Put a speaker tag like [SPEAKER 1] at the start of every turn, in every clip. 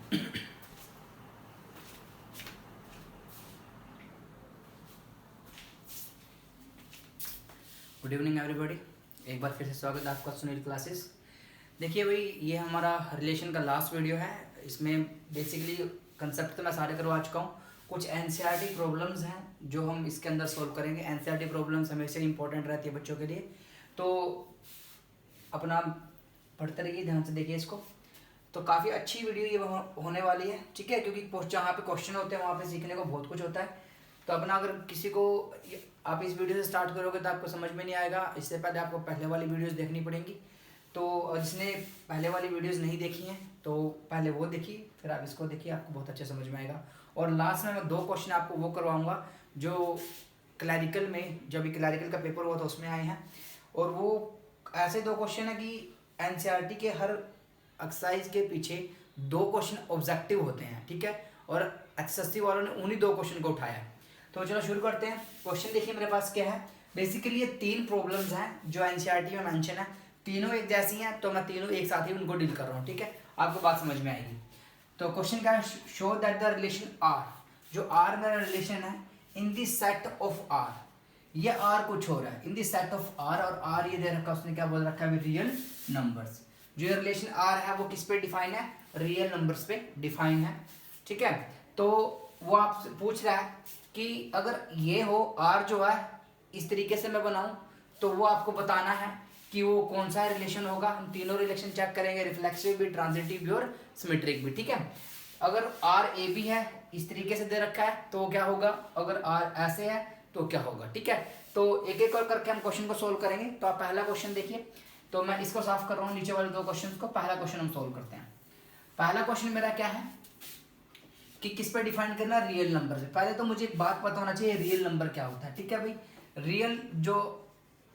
[SPEAKER 1] Good evening everybody, एक बार फिर से स्वागत है आपका सुनील क्लासेस। देखिए भाई, ये हमारा रिलेशन का लास्ट वीडियो है। इसमें बेसिकली कंसेप्ट तो मैं सारे करवा चुका हूँ। कुछ एनसीईआरटी प्रॉब्लम्स हैं जो हम इसके अंदर सॉल्व करेंगे। एनसीईआरटी प्रॉब्लम्स हमेशा इंपॉर्टेंट रहती है बच्चों के लिए, तो अपना पढ़ते रहिए, ध्यान से देखिए इसको। तो काफ़ी अच्छी वीडियो ये होने वाली है, ठीक है, क्योंकि जहाँ पे क्वेश्चन होते हैं वहाँ पे सीखने को बहुत कुछ होता है। तो अपना अगर किसी को आप इस वीडियो से स्टार्ट करोगे तो आपको समझ में नहीं आएगा, इससे पहले आपको पहले वाली वीडियोस देखनी पड़ेंगी। तो जिसने पहले वाली वीडियोस नहीं देखी हैं तो पहले वो देखिए, फिर आप इसको देखिए, आपको बहुत अच्छे समझ में आएगा। और लास्ट में मैं 2 क्वेश्चन आपको वो करवाऊँगा जो क्लैरिकल में, जब भी क्लैरिकल का पेपर हुआ था उसमें आए हैं। और वो ऐसे 2 क्वेश्चन है कि एनसीईआरटी के हर एक्सरसाइज के पीछे 2 क्वेश्चन ऑब्जेक्टिव होते हैं, ठीक है। और एसएससी वालों ने उन्हीं 2 क्वेश्चन को उठाया। तो चलो शुरू करते हैं। क्वेश्चन देखिए मेरे पास क्या है। बेसिकली ये 3 प्रॉब्लम्स हैं जो एनसीईआरटी में मेंशन है, तीनों एक जैसी हैं, तो मैं तीनों एक साथ ही उनको डील कर रहा हूँ, ठीक है, आपको बात समझ में आएगी। तो क्वेश्चन क्या है, show that the relation R, जो आर मेरा रिलेशन है, in the set of R, ये आर कुछ हो रहा है in the set of R, और आर ये दे रखा है, उसने क्या बोल रखा है, रियल नंबर्स। जो ये रिलेशन आर है वो किस पे डिफाइन है, रियल नंबर्स पे डिफाइन है, ठीक है। तो वो आपसे पूछ रहा है कि अगर ये हो आर जो है इस तरीके से मैं बनाऊं, तो वो आपको बताना है कि वो कौन सा रिलेशन होगा। हम तीनों रिलेशन चेक करेंगे, रिफ्लेक्सिव भी, ट्रांजिटिव भी और सिमेट्रिक भी, ठीक है। अगर आर ए बी है, इस तरीके से दे रखा है, तो क्या होगा, अगर आर ऐसे है तो क्या होगा, ठीक है। तो एक एक और करके हम क्वेश्चन को सोल्व करेंगे। तो आप पहला क्वेश्चन देखिए, तो मैं इसको साफ कर रहा हूँ, नीचे वाले 2 क्वेश्चन को। पहला क्वेश्चन हम सोल्व करते हैं। पहला क्वेश्चन मेरा क्या है कि किस पे डिफाइन करना, रियल नंबर से। पहले तो मुझे एक बात पता होना चाहिए, रियल नंबर क्या होता है, ठीक है भाई। रियल जो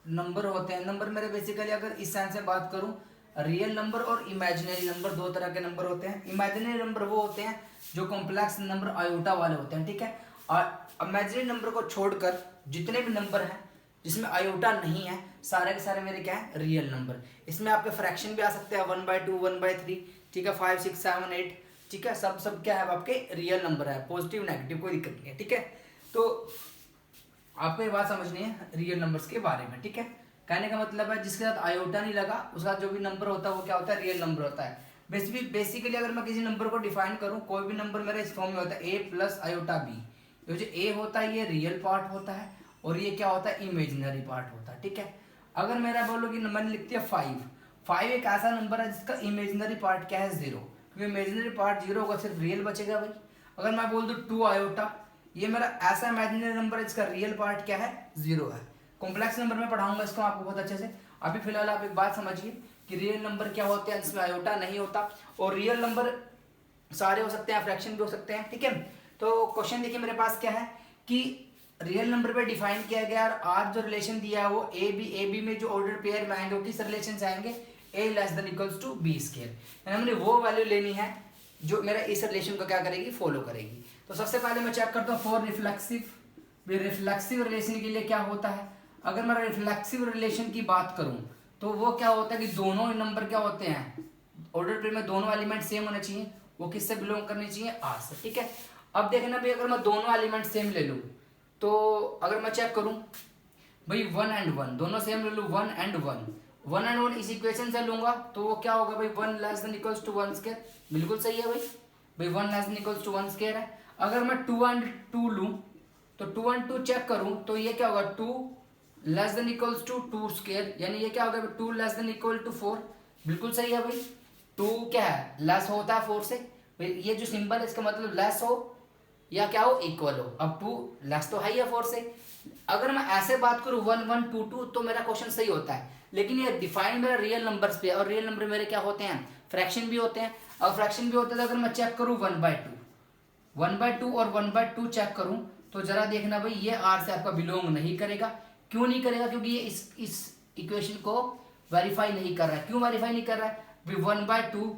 [SPEAKER 1] नंबर होते हैं, नंबर मेरे बेसिकली अगर इस सेंस से बात करूं, रियल नंबर और इमेजिनरी नंबर 2 तरह के नंबर होते हैं। इमेजिनरी नंबर वो होते हैं जो कॉम्प्लेक्स नंबर आयोटा वाले होते हैं, ठीक है। और इमेजिनरी नंबर को छोड़कर जितने भी नंबर हैं जिसमें आयोटा नहीं है, सारे के सारे मेरे क्या है, रियल नंबर। इसमें आपके फ्रैक्शन भी आ सकते हैं, 1/2, 1/3, ठीक है, 5, 6, 7, 8, ठीक है, सब क्या है आपके रियल नंबर है, पॉजिटिव नेगेटिव कोई दिक्कत नहीं है, ठीक है। तो आपको ये बात समझनी है रियल नंबर्स के बारे में, ठीक है। कहने का मतलब है जिसके साथ आयोटा नहीं लगा उसका जो भी नंबर होता है वो क्या होता है, रियल नंबर होता है। बेसिकली अगर मैं किसी नंबर को डिफाइन करूं, कोई भी नंबर मेरा इस फॉर्म में होता है, a प्लस आयोटा b। ये जो a होता है ये रियल पार्ट होता है, और ये क्या होता है, इमेजिनरी पार्ट होता है, ठीक है। अगर मेरा बोलो कि मैंने लिख दिया 5 एक ऐसा नंबर है जिसका इमेजिनरी पार्ट क्या है, 0, क्योंकि इमेजिनरी पार्ट 0 होगा, सिर्फ रियल बचेगा भाई। अगर मैं बोल दूं 2 आयोटा, ये मेरा ऐसा इमेजिनरी नंबर है जिसका रियल पार्ट क्या है, 0 है। कॉम्प्लेक्स नंबर में पढ़ाऊंगा इसको आपको बहुत अच्छे से। अभी फिलहाल आप एक बात समझिए कि रियल नंबर क्या होते हैं जिसमें आयोटा नहीं होता, और रियल नंबर सारे हो सकते हैं, फ्रैक्शन भी हो सकते हैं, ठीक है। तो क्वेश्चन देखिए मेरे पास क्या है कि रियल नंबर पे डिफाइन किया गया, और आर जो रिलेशन दिया है वो ए बी में जो ऑर्डर पेयर में आएंगे वो किस रिलेशन से आएंगे, a less than equals to b square. हमने वो वैल्यू लेनी है जो मेरा इस रिलेशन को क्या करेगी, फॉलो करेगी। तो सबसे पहले मैं चेक करता हूँ फॉर रिफ्लेक्सिव रिलेशन के लिए क्या होता है। अगर मैं रिफ्लेक्सिव रिलेशन की बात करूं तो वो क्या होता है कि दोनों नंबर क्या होते हैं, ऑर्डर पेयर में दोनों एलिमेंट सेम होने चाहिए। वो किससे बिलोंग करनी चाहिए, आर से, ठीक है। अब देखना भाई, अगर मैं दोनों एलिमेंट सेम ले लूं, तो अगर मैं चेक करूं भाई 1 and 1 दोनों सेम ले लूं, 1 and 1 इस इक्वेशन से लूंगा, तो वो क्या होगा भाई, 1 less than equals to 1 square. बिल्कुल सही है भाई 1 less than equals to 1 square है। अगर मैं 2 and 2 लूं, तो 2 and 2 चेक करूं तो ये क्या होगा, 2 less than equals to 2 square, यानी ये क्या होगा, 2 लेस देन इक्वल टू 4। बिल्कुल सही है भाई, 2 क्या है, लेस होता है 4 से। ये जो सिंबल है इसका मतलब लेस हो या क्या हो, इक्वल हो। अब 2 लेस तो है ही है 4 से। अगर मैं ऐसे बात करूं 1 1 2 2 तो मेरा क्वेश्चन सही होता है, लेकिन ये डिफाइन मेरा रियल नंबर्स पे, और रियल नंबर मेरे क्या होते हैं, फ्रैक्शन भी होते हैं। और फ्रैक्शन भी होते हैं, तो अगर मैं चेक करूं 1/2 और 1/2 चेक करूं, तो जरा देखना भाई ये आर से आपका बिलोंग नहीं करेगा। क्यों नहीं करेगा, क्योंकि ये इस इक्वेशन को वेरीफाई नहीं कर रहा है। क्यों वेरीफाई नहीं कर रहा है, 1/2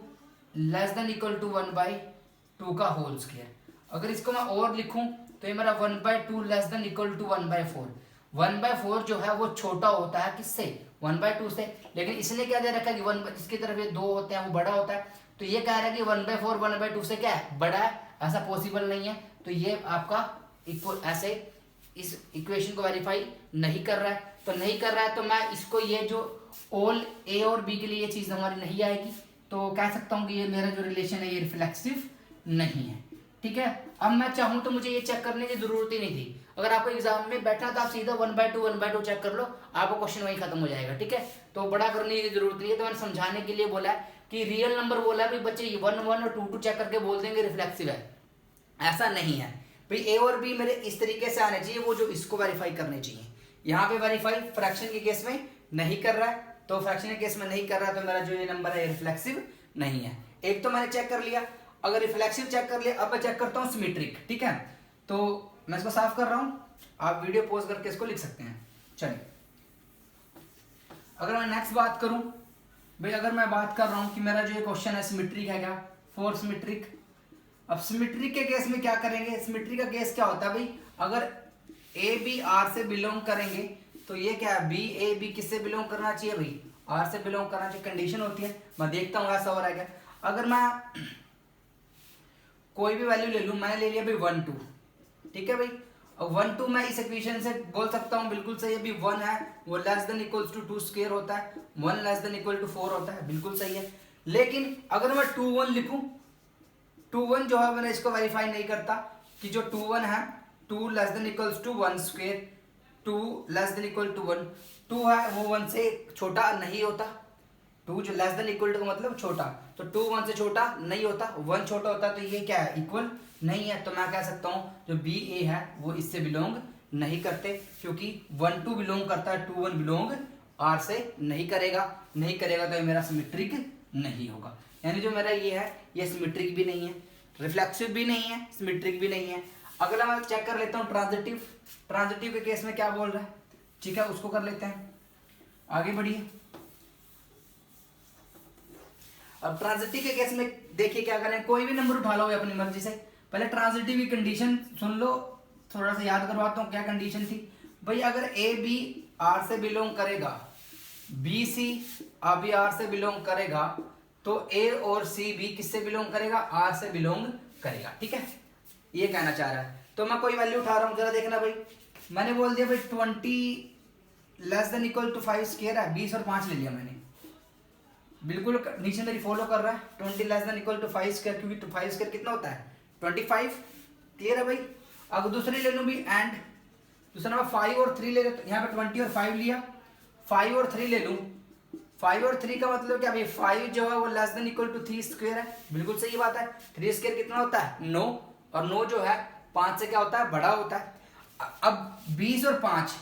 [SPEAKER 1] लेस देन इक्वल टू 1/2 का होल स्क्वायर। अगर इसको मैं और लिखूं तो ये मेरा 1/2 लेस देन इक्वल टू 1/4। 1/4 जो है वो छोटा होता है किससे, 1/2 से। लेकिन इसने क्या दे रखा है कि 1 जिसकी तरफ ये 2 होते हैं वो बड़ा होता है, तो ये कह रहा है कि 1/4 1/2 से क्या है, बड़ा है, ऐसा पॉसिबल नहीं है। तो ये आपका इक्वल ऐसे इस इक्वेशन को वेरीफाई नहीं कर रहा है। तो नहीं कर रहा है तो मैं इसको ये जो ऑल ए और बी के लिए ये चीज़ हमारी नहीं आएगी, तो कह सकता हूँ कि ये मेरा जो रिलेशन है ये रिफ्लेक्सिव नहीं है। ठीक है, अब मैं चाहूँ तो मुझे ये चेक करने की जरूरत ही नहीं थी। अगर आपको एग्जाम में बैठा था आप सीधा 1/2 चेक कर लो, आपका क्वेश्चन वहीं खत्म हो जाएगा। ठीक है, तो बड़ा करने की जरूरत नहीं है। तो मैंने समझाने के लिए बोला है कि रियल नंबर बोला है भाई बच्चे 1 1 और 2 2 चेक करके बोल देंगे रिफ्लेक्सिव है, ऐसा नहीं है भाई। ए और बी मेरे इस तरीके से आने चाहिए, वो जो इसको वेरीफाई करने चाहिए। यहाँ पे वेरीफाई फ्रैक्शन के केस में नहीं कर रहा है, तो फ्रैक्शन के केस में नहीं कर रहा है, तो मेरा जो ये नंबर है रिफ्लेक्सिव नहीं है। एक तो मैंने चेक कर लिया, अगर रिफ्लेक्सिव चेक कर लिया, अब मैं चेक करता हूँ सिमेट्रिक। ठीक है, तो मैं इसको साफ कर रहा हूँ, आप वीडियो पॉज करके इसको लिख सकते हैं। चलिए, अगर मैं नेक्स्ट बात करूं भाई, अगर मैं बात कर रहा हूं कि मेरा जो ये क्वेश्चन है सिमेट्रिक है क्या, फोर सिमेट्रिक। अब सिमेट्रिक के केस में क्या करेंगे, सिमेट्रिक का केस क्या होता है भाई, अगर ए बी आर से बिलोंग करेंगे तो ये क्या है, बी ए बी किससे बिलोंग करना चाहिए भाई, आर से बिलोंग करना चाहिए, कंडीशन होती है। मैं देखता हूँ ऐसा हो रहा है क्या। अगर मैं कोई भी वैल्यू ले लूँ, मैंने ले लिया भाई 1 2, ठीक है भाई, अब 1 2 मैं इस इक्वेशन से बोल सकता हूँ बिल्कुल सही है, अभी 1 है वो less than equals to 2 square होता है, 1 लेस देन इक्वल टू 4 होता है, बिल्कुल सही है। लेकिन अगर मैं 2 1 लिखूं, 2 1 जो है मैंने इसको वेरीफाई नहीं करता कि जो 2 1 है 2 less than equals to 1 square, 2 less than equal to 1, 2 है वो 1 से छोटा नहीं होता, 2 जो लेस देन इक्वल टू का मतलब छोटा, तो 2 1 से छोटा नहीं होता, 1 छोटा होता है, तो ये क्या है, इक्वल नहीं है। तो मैं कह सकता हूँ जो बी ए है वो इससे बिलोंग नहीं करते, क्योंकि 1 2 बिलोंग करता है, 2 1 बिलोंग आर से नहीं करेगा, नहीं करेगा तो ये मेरा सिमेट्रिक नहीं होगा। यानी जो मेरा ये है ये सिमेट्रिक भी नहीं है, रिफ्लेक्सिव भी नहीं है, सिमेट्रिक भी नहीं है। अगला मैं चेक कर लेता हूँ ट्रांजिटिव। ट्रांजिटिव के केस में क्या बोल रहा है, ठीक है, उसको कर लेते हैं, आगे बढ़िए। अब ट्रांजिटिव के केस में देखिए क्या करें, कोई भी नंबर उठा लो अपनी मर्जी से, पहले ट्रांजिटिव की कंडीशन सुन लो, थोड़ा सा याद करवाता हूँ क्या कंडीशन थी भाई। अगर ए बी आर से बिलोंग करेगा, बी सी अभी आर से बिलोंग करेगा, तो ए और सी भी किससे बिलोंग करेगा, आर से बिलोंग करेगा। ठीक है, ये कहना चाह रहा है। तो मैं कोई वैल्यू उठा रहा हूँ, जरा देखना भाई, मैंने बोल दिया भाई 20 less than equal to 5 square है, 20 और 5 ले लिया मैंने, बिल्कुल नीचे मेरी फॉलो कर रहा है। 20 less than equal to 5 square, क्योंकि 5 स्क्वायर कितना होता है 25, क्लियर है भाई। अगर दूसरी ले लूँ भी एंड दूसरा नंबर 5 और 3 ले लो, तो यहाँ पे 20 और 5 लिया, 5 और 3 ले लूँ, 5 और 3 का मतलब क्या भाई, 5 जो है वो less than equal to 3 square है, बिल्कुल सही बात है। 3 स्क्वायर कितना होता है 9, और 9 जो है 5 से क्या होता है, बड़ा होता है। अब 20 और 5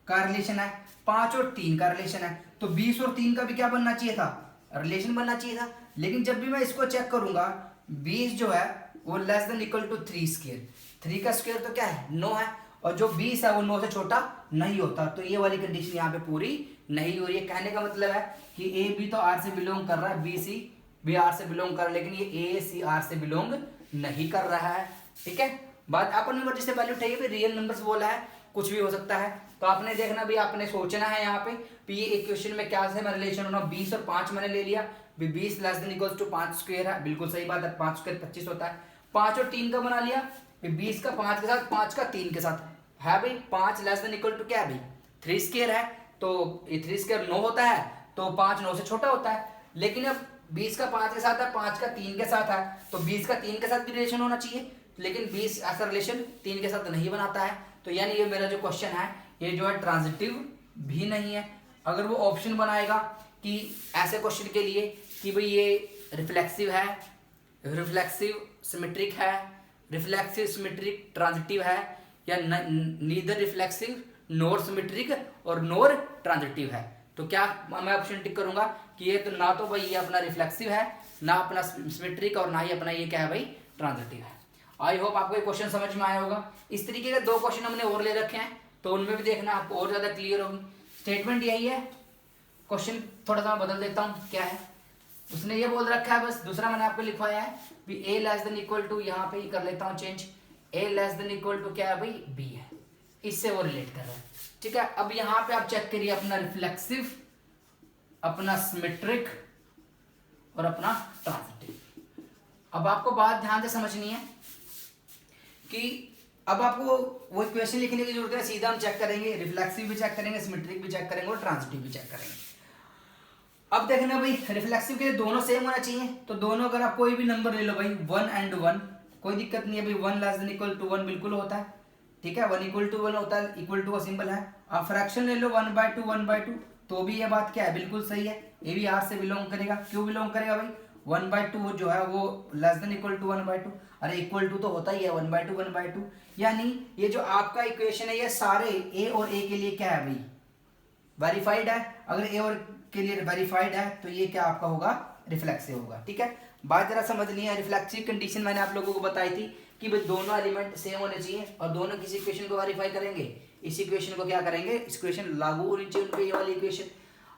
[SPEAKER 1] का रिलेशन है, 5 और 3 का रिलेशन है, तो 20 और 3 का भी क्या बनना चाहिए था, रिलेशन बनना चाहिए था। लेकिन जब भी मैं इसको चेक करूंगा, 20 जो है वो less than equal to 3 square, 3 का स्क्वायर तो क्या है 9 है, और जो 20 है वो 9 से छोटा नहीं होता, तो ये वाली कंडीशन यहाँ पे पूरी नहीं हो रही है। कहने का मतलब है कि ए बी तो आर से बिलोंग कर रहा है, बी सी भी आर से बिलोंग कर रहा है, लेकिन ये ए सी आर से बिलोंग नहीं कर रहा है। ठीक है, बात अपन मर्जी से वैल्यू उठाइए, फिर रियल नंबर्स बोला है, कुछ भी हो सकता है। तो आपने देखना भी, आपने सोचना है यहाँ पे ये इक्वेशन में क्या से मैं रिलेशन होना, 20 और 5 मैंने ले लिया, 20 less than equals to 5 square है, बिल्कुल सही बात है, 5 स्क्वायर 25 होता है। 5 और 3 का बना लिया, 20 का 5 के साथ, 5 का 3 के साथ है भाई, 5 लेस देन इक्वल टू क्या है भाई 3 स्क्वायर है, तो ये 3 स्क्वायर 9 होता है, तो 5 9 से छोटा होता है। लेकिन अब 20 का 5 के साथ है, 5 का 3 के साथ है, तो 20 का 3 के साथ भी रिलेशन होना चाहिए, लेकिन 20 ऐसा रिलेशन 3 के साथ नहीं बनाता है। तो यानी ये मेरा जो क्वेश्चन है ये जो है ट्रांजिटिव भी नहीं है। अगर वो ऑप्शन बनाएगा कि ऐसे क्वेश्चन के लिए कि भाई ये रिफ्लेक्सिव है, रिफ्लेक्सिव सिमेट्रिक है, रिफ्लेक्सिव सिमेट्रिक ट्रांजिटिव है, या नीदर रिफ्लेक्सिव नोर सिमेट्रिक और नोर ट्रांजिटिव है, तो क्या मैं ऑप्शन टिक करूंगा कि ये तो ना तो भाई ये अपना रिफ्लेक्सिव है, ना अपना सिमेट्रिक, और ना ही अपना ये क्या है भाई ट्रांजिटिव है। आई होप आपको ये क्वेश्चन समझ में आया होगा। इस तरीके के 2 क्वेश्चन हमने और ले रखे हैं, तो उनमें भी देखना आपको और ज्यादा क्लियर होगी। स्टेटमेंट यही है, क्वेश्चन थोड़ा सा मैं बदल देता हूँ, क्या है उसने ये बोल रखा है, बस दूसरा मैंने आपको लिखवाया है भी a less than equal to, यहाँ पे ही कर लेता हूँ change, a less than equal to क्या है भाई बी है, इससे वो रिलेट कर रहा है। ठीक है, अब यहाँ पे आप चेक करिए अपना रिफ्लेक्सिव, अपना सिमेट्रिक और अपना ट्रांजिटिव। अब आपको बात ध्यान से समझनी है कि अब आपको वो इक्वेशन लिखने की जरूरत है, सीधा हम चेक करेंगे, रिफ्लेक्सिव भी चेक करेंगे, सिमेट्रिक भी चेक करेंगे और ट्रांजिटिव भी चेक करेंगे। अब देखना भाई, रिफ्लेक्सिव के लिए दोनों सेम होना चाहिए, तो दोनों अगर आप कोई भी नंबर ले लो भाई 1 and 1, कोई दिक्कत नहीं है भाई, 1 लेस देन इक्वल टू 1 बिल्कुल होता है, ठीक है, 1 इक्वल टू 1 होता है, इक्वल टू का सिंबल है। आप फ्रैक्शन ले लो 1/2 1/2, तो भी ये बात क्या है, बिल्कुल सही है, ये भी आर से बिलोंग करेगा। क्यों बिलोंग करेगा भाई, 1/2 जो है वो लेस देन इक्वल टू 1/2, अरे इक्वल टू तो होता ही है 1/2 1/2, यानी ये जो आपका इक्वेशन है ये सारे ए और ए के लिए क्या है भाई, वेरीफाइड है। अगर ए और के लिए वेरीफाइड है तो ये क्या आपका होगा, रिफ्लेक्सिव होगा, ठीक है। बात जरा समझनी है, रिफ्लेक्सिव कंडीशन मैंने आप लोगों को बताई थी कि भाई दोनों एलिमेंट सेम होने चाहिए और दोनों किसी इक्वेशन को वेरीफाई करेंगे, इस इक्वेशन को क्या करेंगे, इस इक्वेशन लागू होनी चाहिए उनपे, ये वाली इक्वेशन।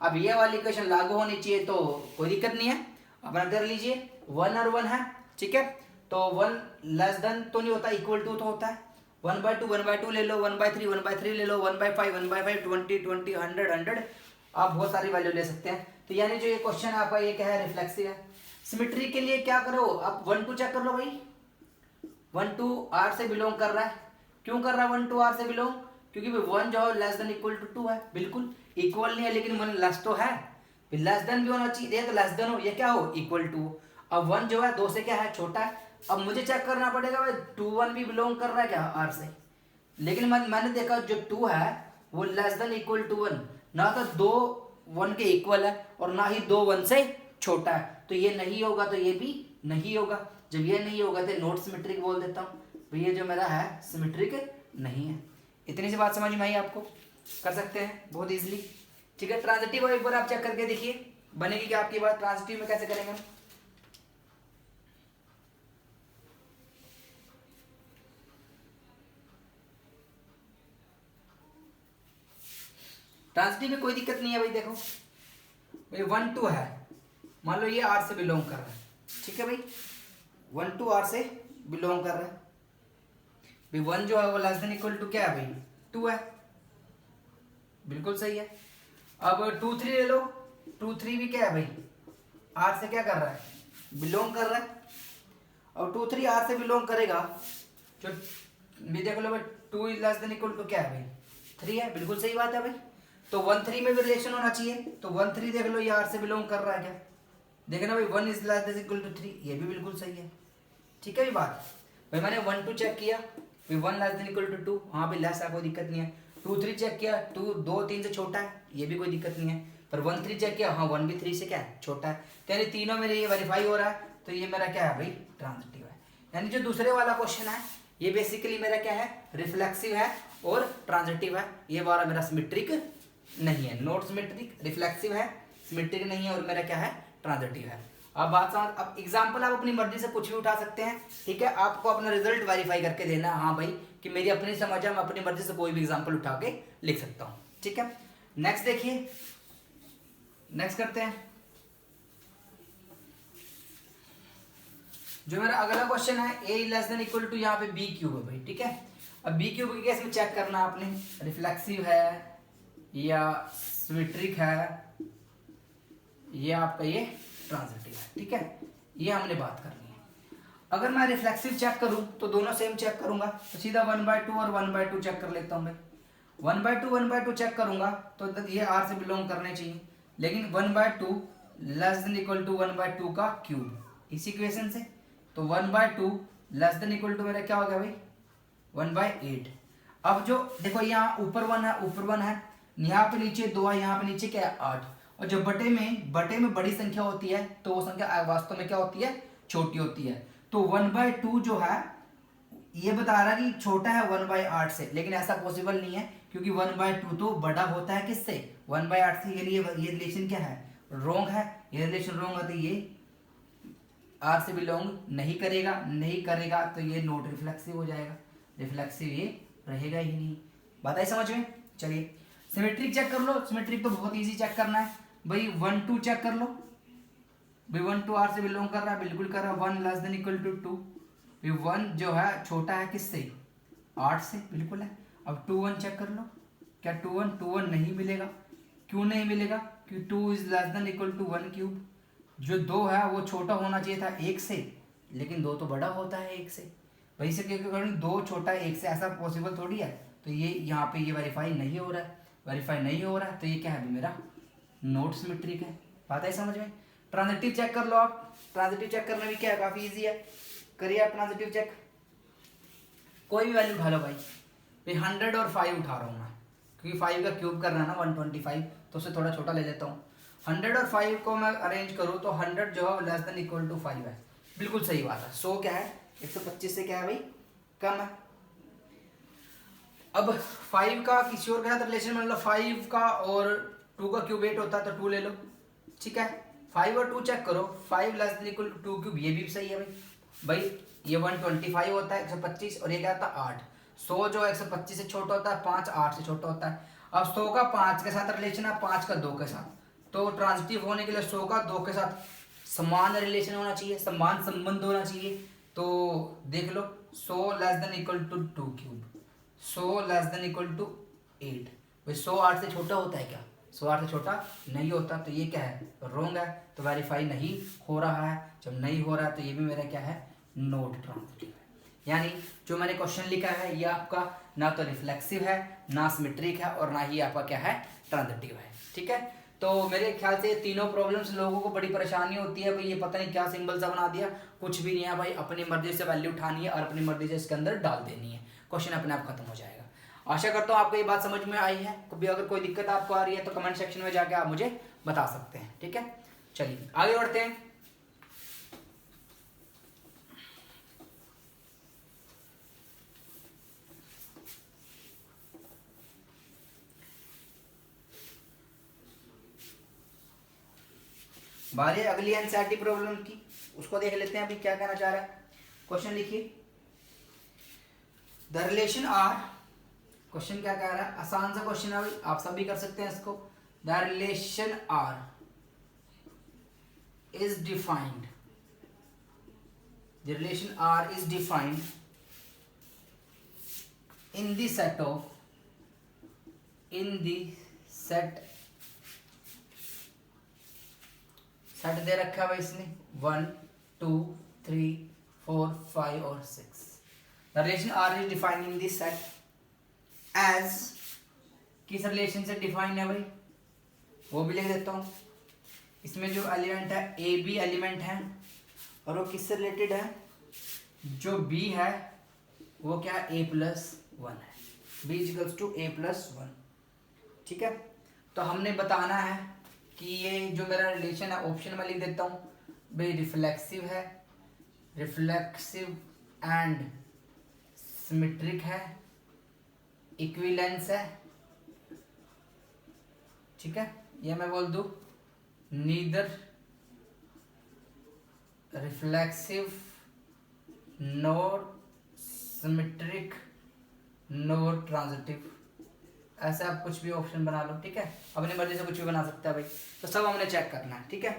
[SPEAKER 1] अब ये वाली इक्वेशन लागू होनी चाहिए तो कोई दिक्कत नहीं है, अपना कर लीजिए, 1 और 1 है, ठीक है, तो 1 लेस देन तो नहीं होता, इक्वल टू तो होता है, 1/2 1/2 ले लो, 1/3 1/3 ले लो, 1/5 1/5, 20 20 100 100, आप बहुत सारी वैल्यू ले सकते हैं। तो यानी जो ये क्वेश्चन है आपका ये क्या है, रिफ्लेक्सिव है। सिमेट्री के लिए क्या करो, आप 1 2 चेक कर लो भाई, 1 2 आर से बिलोंग कर रहा है। क्यों कर रहा है 1 2 आर से बिलोंग, क्योंकि भाई 1 जो है लेस देन इक्वल टू 2 है, बिल्कुल इक्वल नहीं है लेकिन 1 लेस तो है, लेस देन भी होना चाहिए, तो लेस देन हो ये क्या हो, इक्वल टू हो। अब 1 जो है 2 से क्या है, छोटा है। अब मुझे चेक करना पड़ेगा भाई 2 1 भी बिलोंग कर रहा है क्या आर से, लेकिन मैंने देखा जो 2 है वो लेस देन इक्वल टू 1, ना तो 2 1 के इक्वल है और ना ही 2 1 से छोटा है, तो ये नहीं होगा, तो ये भी नहीं होगा। जब ये नहीं होगा तो नॉट सिमेट्रिक बोल देता हूँ, तो ये जो मेरा है सिमेट्रिक नहीं है। इतनी सी बात समझ में आई आपको, कर सकते हैं बहुत इजीली, ठीक है। ट्रांजिटिव एक बार आप चेक करके देखिए बनेगी क्या आपकी बात, ट्रांजिटिव में कैसे करेंगे हम। ट्रांजिटिव में कोई दिक्कत नहीं है भाई, देखो भाई 1 2 है, मान लो ये आर से बिलोंग कर रहा है, ठीक है भाई, 1 2 आर से बिलोंग कर रहा है भाई, 1 जो है वो लेस देन इक्वल टू क्या है भाई, 2 है, बिल्कुल सही है। अब 2 3 ले लो, 2 3 भी क्या है भाई, आर से क्या कर रहा है, बिलोंग कर रहा है। और 2 3 आर से बिलोंग करेगा, जो भी देख लो भाई 2 is less than equal to क्या है भाई, 3 है, बिल्कुल सही बात है भाई। तो 1 3 में भी रिलेशन होना चाहिए, तो 1 3 देख लो ये आर से बिलोंग कर रहा है क्या, देखना भाई 1 is less than equal to 3, ये भी बिल्कुल सही है, ठीक है ये बात। भाई मैंने 1 2 चेक किया भाई 1 लेस देन इक्वल टू 2, हाँ भाई लेस है, कोई दिक्कत नहीं है। 2 3 चेक किया, 2 3 से छोटा है, ये भी कोई दिक्कत नहीं है। पर 1 3 चेक किया, हाँ 1 भी 3 से क्या है, छोटा है, तो यानी तीनों में ये वेरीफाई हो रहा है, तो ये मेरा क्या है भाई, ट्रांजिटिव है। यानी जो दूसरे वाला क्वेश्चन है ये बेसिकली मेरा क्या है, रिफ्लेक्सिव है और ट्रांजिटिव है, ये वाला मेरा सिमेट्रिक नहीं है, नॉट सिमेट्रिक, रिफ्लेक्सिव है, सिमेट्रिक नहीं है और मेरा क्या है, ट्रांजिटिव है। अब बात समझ, अब एग्जाम्पल आप अपनी मर्जी से कुछ भी उठा सकते हैं, ठीक है, आपको अपना रिजल्ट वेरीफाई करके देना है, हाँ भाई कि मेरी अपनी समझ है, मैं अपनी मर्जी से कोई भी एग्जाम्पल उठा के लिख सकता हूँ, ठीक है। नेक्स्ट देखिए, नेक्स्ट करते हैं, जो मेरा अगला क्वेश्चन है ए लेस देन इक्वल टू यहाँ पे बी क्यूब है भाई, ठीक है। अब बी क्यूब के केस में चेक करना आपने, रिफ्लेक्सिव है या सिमेट्रिक है, ये आपका ये ट्रांजिटिव है, ठीक है, ये हमने बात करनी है। अगर मैं रिफ्लेक्सिव चेक करूं तो दोनों सेम चेक करूंगा, तो सीधा 1/2 और 1/2 चेक कर लेता हूं भाई। 1/2 चेक करूंगा तो ये आर से बिलोंग करने चाहिए, लेकिन 1/2 लेस देन इक्वल टू 1/2 का क्यूब, इसी इक्वेशन से, तो 1/2 लेस देन इक्वल टू मेरा क्या हो गया भाई, 1/8। अब जो देखो यहाँ ऊपर 1 है, ऊपर 1 है, यहाँ पे नीचे 2 है, यहाँ पे नीचे क्या है 8, और जब बटे में बड़ी संख्या होती है तो वो संख्या वास्तव में क्या होती है, छोटी होती है। तो 1/2 जो है ये बता रहा है कि छोटा है 1/8 से, लेकिन ऐसा पॉसिबल नहीं है क्योंकि 1/2 तो बड़ा होता है किससे, 1/8 से, यानी ये रिलेशन क्या है, रॉन्ग है, ये रिलेशन रॉन्ग है, तो ये आर से बिलोंग नहीं करेगा तो ये नॉट रिफ्लेक्सिव हो जाएगा, रिफ्लेक्सिव ये रहेगा ही नहीं। बात आई समझ में। चलिए सिमेट्रिक चेक कर लो, सिमेट्रिक तो बहुत इजी चेक करना है भाई, 1 2 चेक कर लो भाई, 1 2 आर से बिलोंग कर रहा है, बिल्कुल कर रहा है, 1 लेस देन इक्वल टू 2, भाई 1 जो है छोटा है किससे, 8 से, बिल्कुल है। अब 2 1 चेक कर लो, क्या 2 1 नहीं मिलेगा, क्यों नहीं मिलेगा, क्योंकि 2 is less than equal to 1 cube, जो 2 है वो छोटा होना चाहिए था 1 से, लेकिन 2 तो बड़ा होता है 1 से, वही से क्योंकि 2 छोटा है 1 से, ऐसा पॉसिबल थोड़ी है। तो ये यहाँ पे ये वेरीफाई नहीं हो रहा है, वेरीफाई नहीं हो रहा है, तो ये क्या है अभी मेरा नॉट सिमेट्रिक है। बात है समझ में। ट्रांजिटिव चेक कर लो आप, ट्रांजिटिव चेक करना भी क्या है काफ़ी ईजी है, करिए आप ट्रांजिटिव चेक। कोई भी वैल्यू उठा लो भाई, 100 और 5 उठा रहा हूँ मैं, क्योंकि 5 का क्यूब करना है ना 125, तो उसे थोड़ा छोटा ले लेता हूँ। 100 और 5 को मैं अरेंज करूँ तो 100 जो है लेस देन इक्वल टू 5 है, बिल्कुल सही बात है। 100 क्या है 125 से क्या है भाई कम है। अब 5 का किसी और के साथ रिलेशन मान लो 5 का और 2 का क्यूब 8 होता है, तो 2 ले लो, ठीक है। 5 और 2 चेक करो, 5 less than equal to 2 cube, ये भी सही है भाई ये 125 होता है 125, और ये क्या होता है 8। 100 जो है 125 से छोटा होता है, 5 8 से छोटा होता है। अब 100 का 5 के साथ रिलेशन है, 5 का 2 के साथ, तो ट्रांजिटिव होने के लिए 100 का 2 के साथ समान रिलेशन होना चाहिए, समान संबंध होना चाहिए। तो देख लो 100 less than equal to 2 cube, 100 less than equal to 8, भाई 100 8 से छोटा होता है क्या, 100 8 से छोटा नहीं होता, तो ये क्या है रॉन्ग है, तो वेरीफाई नहीं हो रहा है। जब नहीं हो रहा है तो ये भी मेरा क्या है नॉट ट्रांजिटिव है। यानी जो मैंने क्वेश्चन लिखा है ये आपका ना तो रिफ्लेक्सिव है, ना सिमेट्रिक है, और ना ही आपका क्या है ट्रांजिटिव है, ठीक है। तो मेरे ख्याल से तीनों प्रॉब्लम्स लोगों को बड़ी परेशानी होती है भाई, ये पता नहीं क्या सिंबल सा बना दिया, कुछ भी नहीं है भाई, अपनी मर्जी से वैल्यू उठानी है और अपनी मर्जी से इसके अंदर डाल देनी है, क्वेश्चन अपने आप खत्म हो जाएगा। आशा करता हूँ आपको ये बात समझ में आई है। कभी अगर कोई दिक्कत आपको आ रही है तो कमेंट सेक्शन में जाके आप मुझे बता सकते हैं, ठीक है। चलिए आगे बढ़ते हैं। बारी अगली एनसीईआरटी प्रॉब्लम की, उसको देख लेते हैं अभी क्या कहना चाह रहा है। क्वेश्चन लिखिए, द रिलेशन आर, क्वेश्चन क्या कह रहा है, आसान सा क्वेश्चन है भाई, आप सब भी कर सकते हैं इसको। The relation R is defined, the relation R is defined in the set of, in the set दे रखा है भाई इसने 1 2 3 4 5 और 6। The relation R is defined in this set as, किस रिलेशन से डिफाइन है भाई वो भी लिख देता हूँ। इसमें जो एलिमेंट है ए बी एलिमेंट है, और वो किससे रिलेटेड है, जो बी है वो क्या ए प्लस 1 है, b equals to a plus 1, ठीक है। तो हमने बताना है कि ये जो मेरा रिलेशन है ऑप्शन में लिख देता हूँ भाई, रिफ्लेक्सिव है, रिफ्लेक्सिव एंड सिमेट्रिक है, इक्विवेलेंस है, ठीक है। ये मैं बोल दूं neither reflexive nor symmetric nor transitive, ऐसे आप कुछ भी ऑप्शन बना लो, ठीक है। अपनी मर्जी से कुछ भी बना सकता है भाई, तो सब हमने चेक करना है, ठीक है।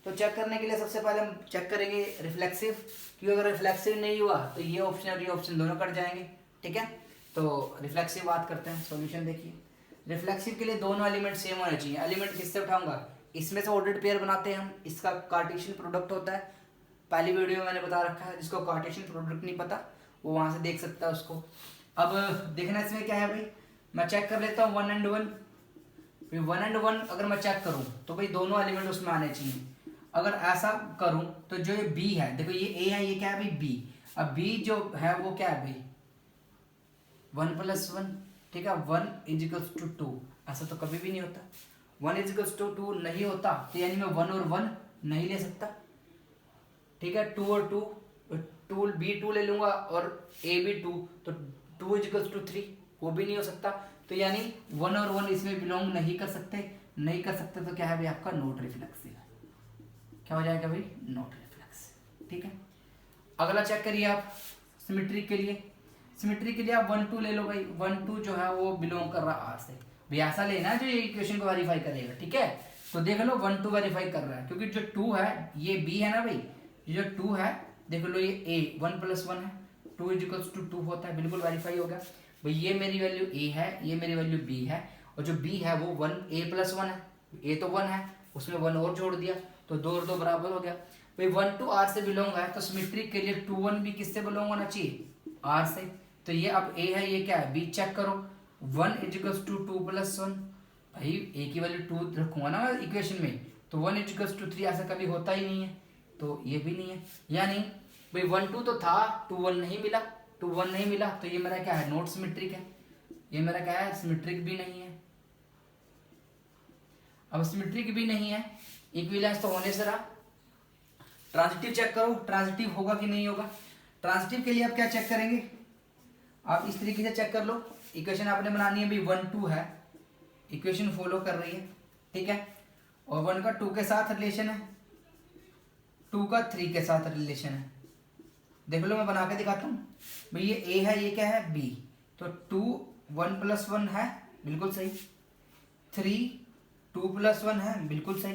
[SPEAKER 1] तो चेक करने के लिए सबसे पहले हम चेक करेंगे रिफ्लेक्सिव, क्योंकि अगर रिफ्लेक्सिव नहीं हुआ तो ये ऑप्शन और ये ऑप्शन दोनों कट जाएंगे, ठीक है। तो रिफ्लेक्सिव बात करते हैं, सॉल्यूशन देखिए। रिफ्लेक्सिव के लिए दोनों एलिमेंट सेम होने चाहिए। एलिमेंट किससे उठाऊंगा, इसमें से ऑर्डर्ड पेयर बनाते हैं हम, इसका कार्टेशियन प्रोडक्ट होता है, पहली वीडियो में मैंने बता रखा है, जिसको कार्टेशियन प्रोडक्ट नहीं पता वो वहाँ से देख सकता है उसको। अब देखना इसमें क्या है भाई, मैं चेक कर लेता हूँ 1 and 1, 1 and 1 अगर मैं चेक करूँ तो भाई दोनों एलिमेंट उसमें आने चाहिए। अगर ऐसा करूँ तो जो ये बी है, देखो ये ए है, ये क्या है भाई बी, अब बी जो है वो क्या है भाई 1 + 1, ठीक है। 1 = 2, ऐसा तो कभी भी नहीं होता, 1 = 2 नहीं होता, तो यानी मैं 1 और 1 नहीं ले सकता, ठीक है। 2 और 2 बी 2 ले लूंगा और ए भी 2, तो 2 = 3 वो भी नहीं हो सकता, तो यानी 1 और 1 इसमें बिलोंग नहीं कर सकते, नहीं कर सकते, तो क्या है भाई आपका नॉट रिफ्लेक्सिव है। क्या हो जाएगा भाई नॉट रिफ्लेक्सिव, ठीक है। अगला चेक करिए आप सिमेट्री के लिए, सिमेट्री के लिए आप 1 2 ले लो भाई, 1 2 जो है वो बिलोंग कर रहा है आर से, भाई ऐसा लेना है जो ये इक्वेशन को वेरीफाई करेगा, ठीक है। तो देख लो 1 2 वेरीफाई कर रहा है, क्योंकि जो 2 है ये बी है ना भाई, ये जो 2 है देख लो ये ए 1 + 1 है, 2 = 2 होता है, बिल्कुल वेरीफाई हो गया भाई। ये मेरी वैल्यू ए है, ये मेरी वैल्यू बी है, और जो बी है वो 1 a + 1 है, ए तो 1 है, उसमें 1 और जोड़ दिया, तो 2 और 2 बराबर हो गया। भाई 1 2 R से बिलोंग है तो सिमेट्रिक के लिए 2 1 भी किससे बिलोंग होना चाहिए, R से। तो ये अब A है, ये क्या है, B। चेक करो 1 इजिकल्स टू 2 प्लस 1, भाई A की वैल्यू 2 रखूंगा ना इक्वेशन में, तो 1 इजिकल्स टू 3 ऐसा कभी होता ही नहीं है, तो ये भी नहीं है। यानी भाई 1 2 तो था, 2 1 नहीं मिला, 2 1 नहीं मिला, तो ये मेरा क्या है, नॉट सिमेट्रिक है। ये मेरा क्या है, सिमेट्रिक भी नहीं है। अब सिमेट्रिक भी नहीं है, इक्विवेलेंस तो होने से रहा। ट्रांजिटिव चेक करो, ट्रांजिटिव होगा कि नहीं होगा। ट्रांजिटिव के लिए आप क्या चेक करेंगे, आप इस तरीके से चेक कर लो। इक्वेशन आपने बनानी है भाई 1 2 है, इक्वेशन फॉलो कर रही है, ठीक है। और 1 का 2 के साथ रिलेशन है, 2 का 3 के साथ रिलेशन है। देख लो मैं बना के दिखाता हूँ भाई, ये A है, ये क्या है, B। तो 2 1 प्लस 1 है, बिल्कुल सही। 3 2 प्लस 1 है, बिल्कुल सही।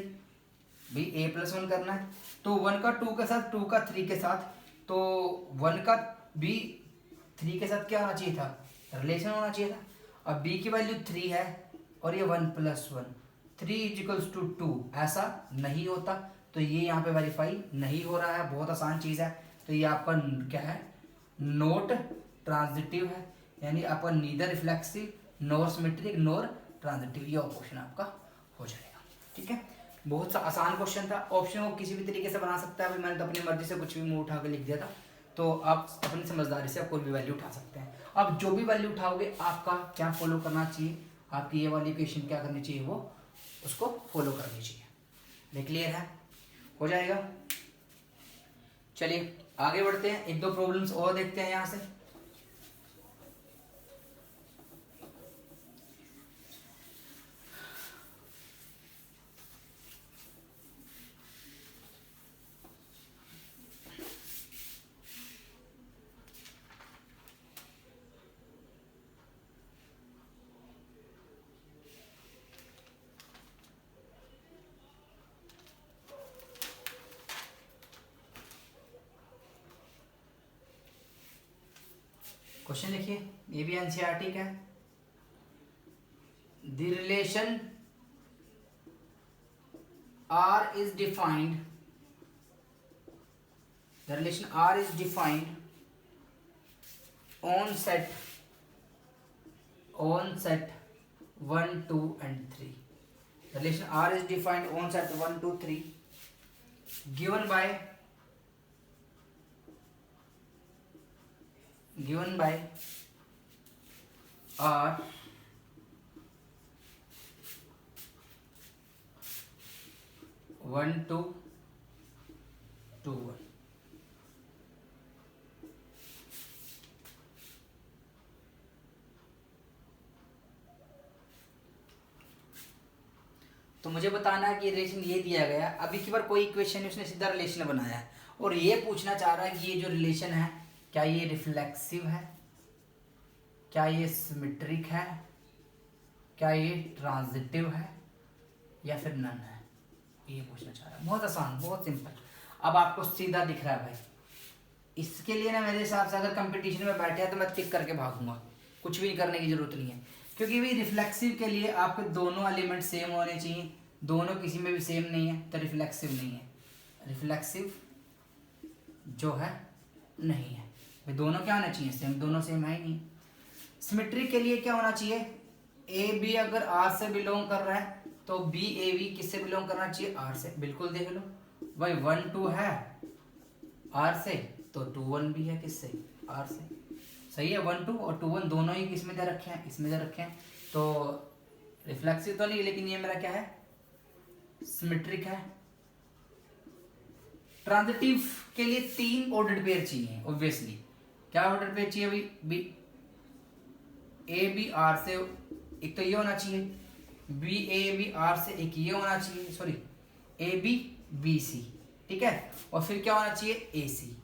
[SPEAKER 1] भाई A प्लस 1 करना है, तो 1 का 2 के साथ, 2 का 3 के साथ, तो 1 का B 3 के साथ क्या होना चाहिए था, रिलेशन होना चाहिए था। अब B की वैल्यू 3 है और ये 1 प्लस 1, 3 इजिकल्स टू 2, ऐसा नहीं होता, तो ये यहाँ पे वेरीफाई नहीं हो रहा है। बहुत आसान चीज़ है, तो ये आपका क्या है, नोट ट्रांजिटिव है, यानी आपका नीदर रिफ्लेक्सिव नोर सिमेट्रिक नोर ट्रांजिटिव, ये क्वेश्चन आपका हो जाएगा, ठीक है। बहुत सा आसान क्वेश्चन था, ऑप्शन को किसी भी तरीके से बना सकता है। अभी मैंने तो अपनी मर्जी से कुछ भी मुंह उठा के लिख दिया था, तो आप अपनी समझदारी से आप कोई भी वैल्यू उठा सकते हैं। अब जो भी वैल्यू उठाओगे आपका क्या फॉलो करना चाहिए, आपकी ये वाली इक्वेशन क्या करनी चाहिए, वो उसको फॉलो करनी चाहिए। ये क्लियर है, हो जाएगा। चलिए आगे बढ़ते हैं, एक दो प्रॉब्लम्स और देखते हैं यहाँ से। क्वेश्चन लिखिए, ये भी एनसीईआरटी का है। The relation R is defined, the relation R is defined on set 1 2 and 3. The relation R is defined on set 1 2 3 given by R 1 2 2 1। तो मुझे बताना है कि रिलेशन ये दिया गया। अभी की बार कोई इक्वेशन है, उसने सीधा रिलेशन बनाया है और ये पूछना चाह रहा है कि ये जो रिलेशन है क्या ये रिफ्लेक्सिव है, क्या ये सिमेट्रिक है, क्या ये ट्रांजिटिव है या फिर नन है, ये पूछना चाह रहा है। बहुत आसान, बहुत सिंपल। अब आपको सीधा दिख रहा है भाई, इसके लिए ना मेरे हिसाब से अगर कंपटीशन में बैठे हैं तो मैं टिक करके भागूंगा, कुछ भी करने की जरूरत नहीं है। क्योंकि भाई रिफ्लेक्सिव के लिए आपके दोनों एलिमेंट सेम होने चाहिए, दोनों किसी में भी सेम नहीं है तो रिफ्लेक्सिव नहीं है। रिफ्लेक्सिव जो है नहीं है भाई, दोनों क्या होना चाहिए, सेम। दोनों सेम है ही नहीं। सिमेट्रिक के लिए क्या होना चाहिए, ए बी अगर आर से बिलोंग कर रहा है तो बी ए बी किससे बिलोंग करना चाहिए, आर से। बिल्कुल देख लो भाई, 1 2 है आर से तो 2 1 भी है किससे, आर से। सही है, 1 2 और 2 1 दोनों ही किस में दे रखे हैं, इसमें दे रखे हैं। तो रिफ्लेक्सिव तो नहीं, लेकिन ये मेरा क्या है, सिमेट्रिक है। ट्रांजिटिव के लिए 3 ऑर्डर्ड पेयर चाहिए ऑब्वियसली। क्या ऑर्डर्ड पेयर चाहिए भाई, बी ए बी आर से एक तो ये होना चाहिए, बी ए बी आर से एक ये होना चाहिए, sorry a b b c, ठीक है। और फिर क्या होना चाहिए, ए सी।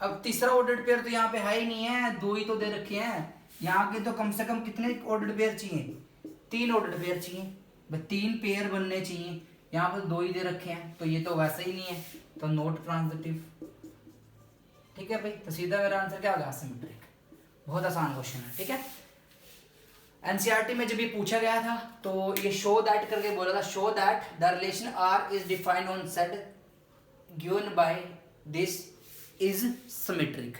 [SPEAKER 1] अब तीसरा ऑर्डर्ड पेयर तो यहाँ पे है ही नहीं है, 2 ही तो दे रखे हैं। यहाँ के तो कम से कम कितने ऑर्डर्ड पेयर चाहिए, 3 ऑर्डर्ड पेयर चाहिए भाई, 3 पेयर बनने चाहिए। यहाँ पर 2 ही दे रखे हैं, तो ये तो वैसा ही नहीं है, तो नॉट ट्रांजिटिव, ठीक है भाई। तो सीधा मेरा आंसर क्या होगा, सिमेट्रिक। बहुत आसान क्वेश्चन है, ठीक है। एनसीईआरटी में जब ये पूछा गया था तो ये शो दैट करके बोला था, show that the relation R is defined on set, given by this is symmetric.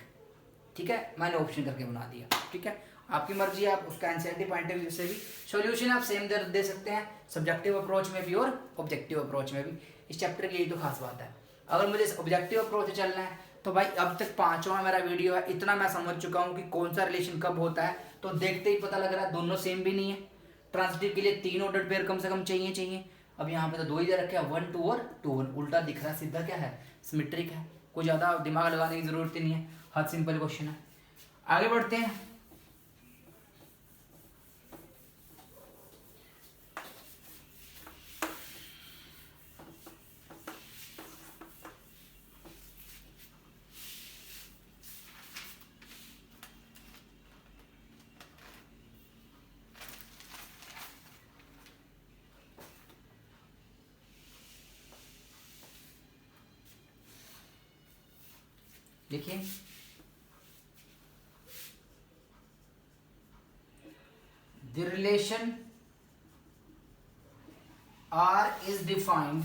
[SPEAKER 1] ठीक है, मैंने ऑप्शन करके बना दिया। ठीक है, आपकी मर्जी है, आप उसका एनसीईआरटी पॉइंट ऑफ व्यू से भी सॉल्यूशन आप सेम दे सकते हैं, सब्जेक्टिव अप्रोच में भी और ऑब्जेक्टिव अप्रोच में भी। इस चैप्टर की यही तो खास बात है। अगर मुझे ऑब्जेक्टिव अप्रोच से चलना है तो भाई अब तक 5वां मेरा वीडियो है, इतना मैं समझ चुका हूँ कि कौन सा रिलेशन कब होता है। तो देखते ही पता लग रहा है दोनों सेम भी नहीं है। ट्रांजिटिव के लिए 3 ऑर्डर पेयर कम से कम चाहिए। अब यहाँ पे तो 2 ही दे रखे हैं, 1 2 और 2 1, उल्टा दिख रहा है, सीधा क्या है, सिमेट्रिक है। कोई ज़्यादा दिमाग लगाने की जरूरत ही नहीं है, हद सिंपल क्वेश्चन है। आगे बढ़ते हैं। देखिए the relation R is defined,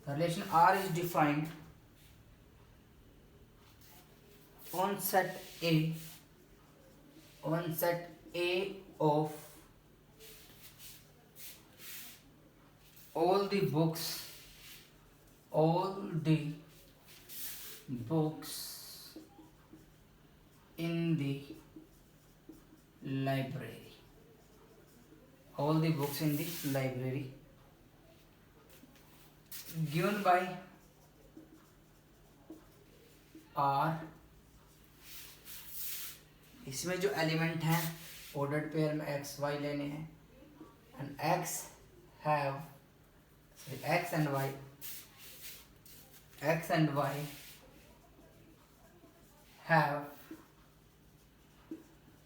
[SPEAKER 1] the relation R is defined on set A of all the books in the library, all the books in the library given by R। इसमें जो element हैं ordered pair में x Y लेने हैं, and x and why have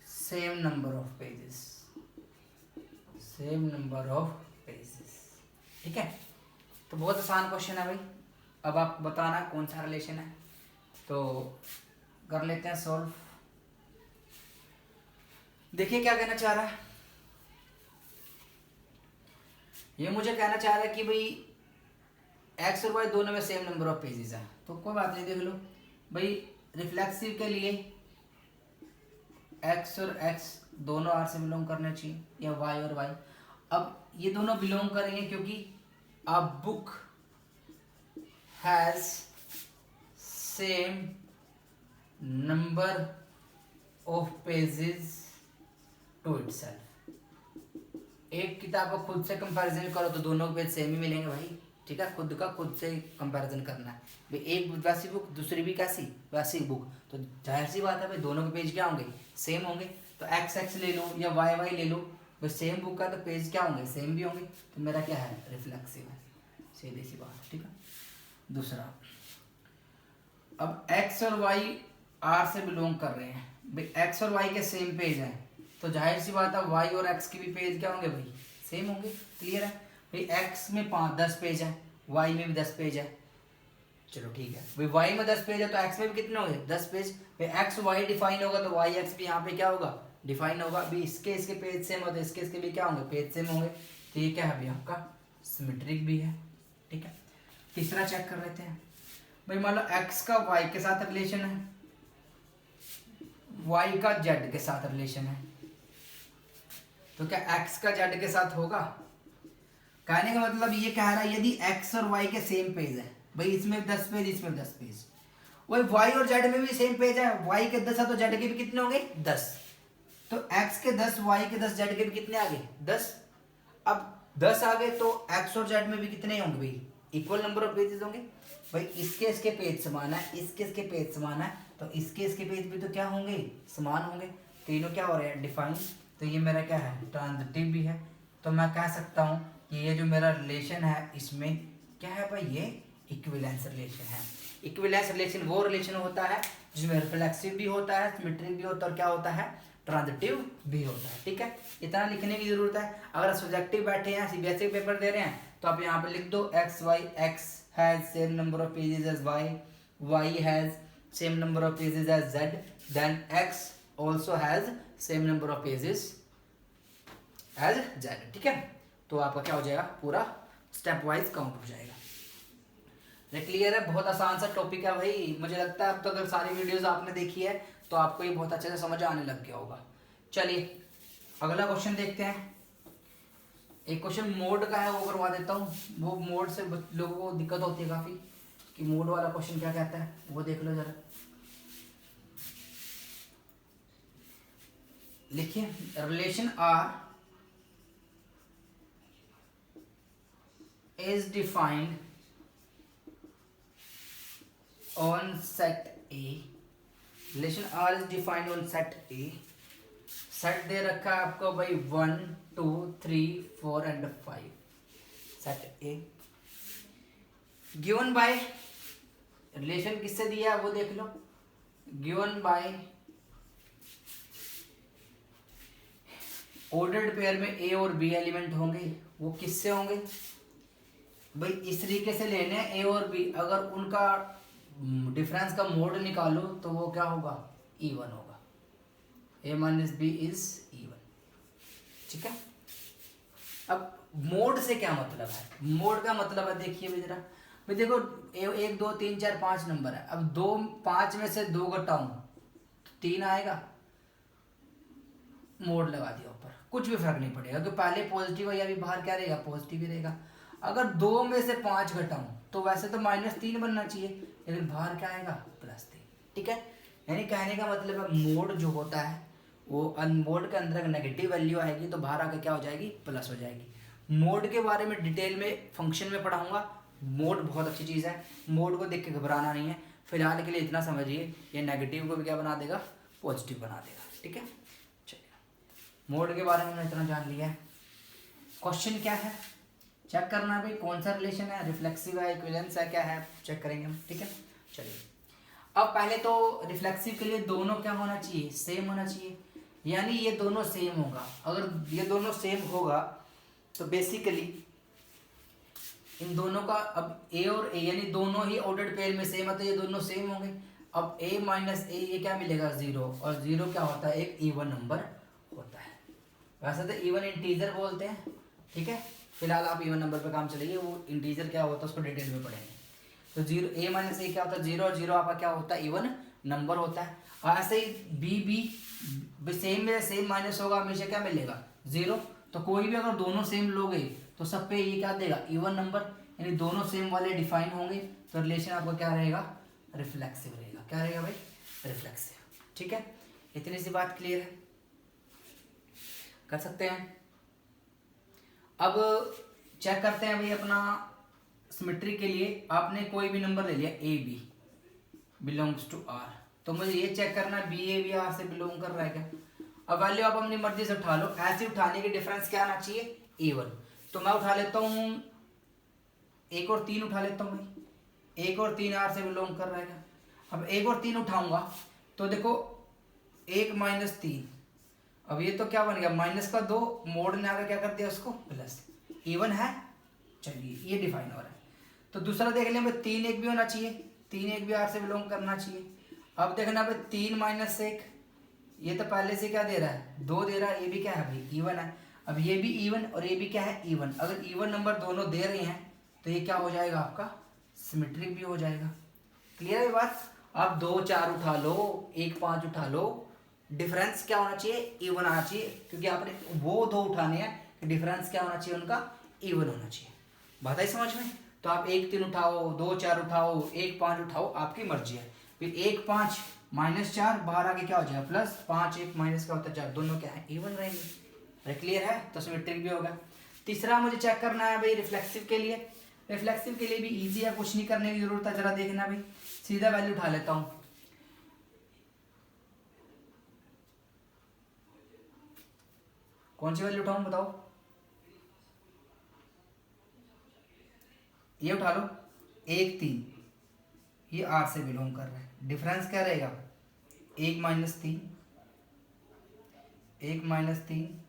[SPEAKER 1] same number of pages. ठीक है, तो बहुत आसान क्वेश्चन है भाई। अब आप बताना कौन सा रिलेशन है, तो कर लेते हैं सॉल्व। देखिए क्या कहना चाह रहा है, ये मुझे कहना चाह रहा है कि भाई एक्स और वाई दोनों में सेम नंबर ऑफ पेजेस है। तो कोई बात नहीं, देख लो भाई, रिफ्लेक्सिव के लिए एक्स और एक्स दोनों आर से बिलोंग करना चाहिए, या वाई और वाई। अब ये दोनों बिलोंग करेंगे क्योंकि a book has same number of pages to itself. एक किताब को खुद से कंपैरिजन करो तो दोनों के पेज सेम ही मिलेंगे भाई। ठीक है, खुद का खुद से कंपैरिजन करना है भाई, एक वैसी बुक दूसरी भी कैसी वैसी बुक, तो जाहिर सी बात है भाई दोनों के पेज क्या होंगे, सेम होंगे। तो एक्स एक्स ले लो या वाई वाई ले लो, भाई सेम बुक का तो पेज क्या होंगे, सेम भी होंगे। तो मेरा क्या है, रिफ्लेक्सिव है, सीधी सी बात। ठीक है, दूसरा, अब एक्स और वाई आर से बिलोंग कर रहे हैं भाई, एक्स और वाई के सेम पेज हैं, तो जाहिर सी बात है वाई और एक्स के भी पेज क्या होंगे भाई, सेम होंगे। क्लियर है भाई, एक्स में 10 पेज है, वाई में भी 10 पेज है। चलो ठीक है भाई, वाई में 10 पेज है तो एक्स में भी कितने होंगे, 10 पेज। भाई एक्स वाई डिफाइन होगा तो वाई एक्स भी यहाँ पे क्या होगा, डिफाइन होगा। अभी इसके पेज सेम होते, इसके भी क्या होंगे, पेज सेम होंगे। तो ये क्या है अभी आपका सिमेट्रिक भी है। ठीक है, तीसरा चेक कर लेते हैं भाई, मान लो एक्स का वाई के साथ रिलेशन है, वाई का जेड के साथ रिलेशन है, तो क्या एक्स का जेड के साथ होगा। कहने का मतलब ये कह रहा है यदि एक्स और वाई के सेम पेज है भाई, इसमें 10 पेज इसमें 10 पेज, वही वाई और जेड में भी सेम पेज है, वाई के 10 है तो जेड के भी कितने होंगे, 10। तो एक्स के 10 वाई के 10 जेड के भी कितने आ गए, 10। अब 10 आ गए तो एक्स और जेड में भी कितने होंगे भाई, इक्वल नंबर ऑफ पेजेस होंगे भाई। इसके पेज समान है, इसके पेज समान है, तो इसके पेज भी तो क्या होंगे, समान होंगे। तीनों क्या हो रहे हैं, डिफाइन। तो ये मेरा क्या है, ट्रांजिटिव भी है। तो मैं कह सकता हूँ कि ये जो मेरा रिलेशन है इसमें क्या है भाई, ये इक्विवेलेंस रिलेशन है। इक्विवेलेंस रिलेशन वो रिलेशन होता है जिसमें रिफ्लेक्सिव भी होता है, सिमेट्रिक भी होता है, और क्या होता है, ट्रांजिटिव भी होता है। ठीक है, इतना लिखने की जरूरत है। अगर सब्जेक्टिव बैठे हैं, सीबीएसई पेपर दे रहे हैं, तो आप यहाँ पे लिख दो x y, x has same number of pages as y, y has same number of pages as z, then x also has same number of pages as z. ठीक है, तो आपका क्या हो जाएगा, पूरा स्टेप वाइज काउंट हो जाएगा। क्लियर है? बहुत आसान सा टॉपिक है भाई। मुझे लगता है अब तो अगर सारी वीडियोस आपने देखी है तो आपको ये बहुत अच्छे से समझ आने लग गया होगा। चलिए अगला क्वेश्चन देखते हैं। एक क्वेश्चन मोड का है, वो करवा देता हूँ। वो मोड से लोगों को दिक्कत होती है काफ़ी कि मोड वाला क्वेश्चन क्या कहता है, वो देख लो जरा। लिखिए, relation R is defined on set A. Relation R is defined on set A. Set दे रखा है आपको भाई 1 2 3 4 and 5। Set A given by, relation किससे दिया है वो देख लो। गिवन बाय ऑर्डर्ड पेयर में ए और बी एलिमेंट होंगे। वो किससे होंगे भाई? इस तरीके से लेने हैं ए और बी। अगर उनका डिफरेंस का मोड निकालो तो वो क्या होगा? इवन होगा। ए माइनस बी इज इवन। ठीक है। अब मोड से क्या मतलब है? मोड का मतलब है, देखिए भाई जरा भाई, देखो 1 2 3 4 5 नंबर है। अब 2 5 में से 2 घटाऊं तो 3 आएगा। मोड लगा दिया ऊपर, कुछ भी फर्क नहीं पड़ेगा क्योंकि पहले पॉजिटिव है या भी बाहर क्या रहेगा? पॉजिटिव ही रहेगा। अगर 2 में से 5 घटाऊं तो वैसे तो -3 बनना चाहिए, लेकिन बाहर क्या आएगा? +3। ठीक है। यानी कहने का मतलब है मोड जो होता है वो अनमोड के अंदर नेगेटिव वैल्यू आएगी तो बाहर आके क्या हो जाएगी? प्लस हो जाएगी। मोड के बारे में डिटेल में फंक्शन में पढ़ाऊंगा। मोड बहुत अच्छी चीज़ है, मोड को देख के घबराना नहीं है। फिलहाल के लिए इतना समझिए, ये नेगेटिव को भी क्या बना देगा? पॉजिटिव बना देगा। ठीक है। चलिए मोड के बारे में हमने इतना जान लिया है। क्वेश्चन क्या है चेक करना है भाई, कौन सा रिलेशन है, रिफ्लेक्सिव है, इक्विवेलेंस है, क्या है, चेक करेंगे हम। ठीक है। चलिए अब पहले तो रिफ्लेक्सिव के लिए दोनों क्या होना चाहिए? सेम होना चाहिए। यानी ये दोनों सेम होगा। अगर ये दोनों सेम होगा तो बेसिकली इन दोनों का, अब ए और ए यानी दोनों ही ऑर्डर्ड पेयर में सेम है तो ये दोनों सेम होंगे। अब a माइनस ए ये क्या मिलेगा? 0। और 0 क्या होता है? एक इवन नंबर होता है। वैसे तो इवन इंटीजर बोलते हैं। ठीक है। फिलहाल आप इवन नंबर पे काम चलिए, वो इंटीजर क्या होता है उसको डिटेल में पढ़ेंगे। तो 0 a माइनस ए क्या होता है? 0 और 0 आपका क्या होता है? इवन नंबर होता है। और ऐसे ही बी सेम में सेम माइनस होगा, हमेशा क्या मिलेगा? 0। तो कोई भी अगर दोनों सेम लोगे तो सब पे ये क्या देगा? Even number. यानी दोनों सेम वाले डिफाइन होंगे तो रिलेशन आपका क्या रहेगा? रिफ्लेक्सिव रहेगा। क्या रहेगा भाई? रिफ्लेक्सिव। ठीक है। इतनी सी बात क्लियर है, कर सकते हैं। अब चेक करते हैं भाई अपना सिमेट्री के लिए। आपने कोई भी नंबर ले लिया, a b belongs to R, तो मुझे ये चेक करना है बी ए बी आर से बिलोंग कर रहा है क्या। अब वैल्यू आप अपनी मर्जी से उठा लो। ऐसे उठाने की डिफरेंस क्या आना चाहिए? इवन। तो मैं उठा लेता हूँ 1 और 3 उठा लेता हूँ भाई। 1 और 3 आर से बिलोंग कर रहा है क्या। अब 1 और 3 उठाऊंगा तो देखो 1 माइनस 3, अब ये तो क्या बन गया? -2। मोड ने आकर क्या कर दिया उसको? प्लस। इवन है। चलिए ये डिफाइन हो रहा है। तो दूसरा देख लें भाई, 3 1 भी होना चाहिए। 3 1 भी आर से बिलोंग करना चाहिए। अब देखना भाई 3 माइनस 1, ये तो पहले से क्या दे रहा है? 2 दे रहा है। ये भी क्या है भाई? इवन है। अब ये भी इवन और ये भी क्या है? इवन। अगर इवन नंबर दोनों दे रहे हैं तो ये क्या हो जाएगा? आपका सिमेट्रिक भी हो जाएगा। क्लियर है ये बात? आप 2 4 उठा लो, 1 5 उठा लो, डिफरेंस क्या होना चाहिए? इवन आना चाहिए। क्योंकि आपने वो 2 उठाने हैं कि डिफरेंस क्या होना चाहिए उनका? इवन होना चाहिए। बात आई समझ में? तो आप 1 3 उठाओ, 2 4 उठाओ, 1 5 उठाओ, आपकी मर्जी है। फिर 1 5 -4 बाहर आके क्या हो जाएगा? प्लस। 5 1 माइनस का होता है 4, दोनों क्या है? इवन रहेंगे। क्लियर है? तो सिमेट्रिक भी होगा। तीसरा मुझे चेक करना है भाई रिफ्लेक्सिव के लिए। रिफ्लेक्सिव के लिए भी इजी है, कुछ नहीं करने की जरूरत है। जरा देखना भाई, सीधा वैल्यू उठा लेता हूँ। कौन सी वैल्यू उठाऊं बताओ? ये उठा लो 1 3, ये आर से बिलोंग कर रहा है। डिफरेंस क्या रहेगा? 1 माइनस 3, 1 माइनस 3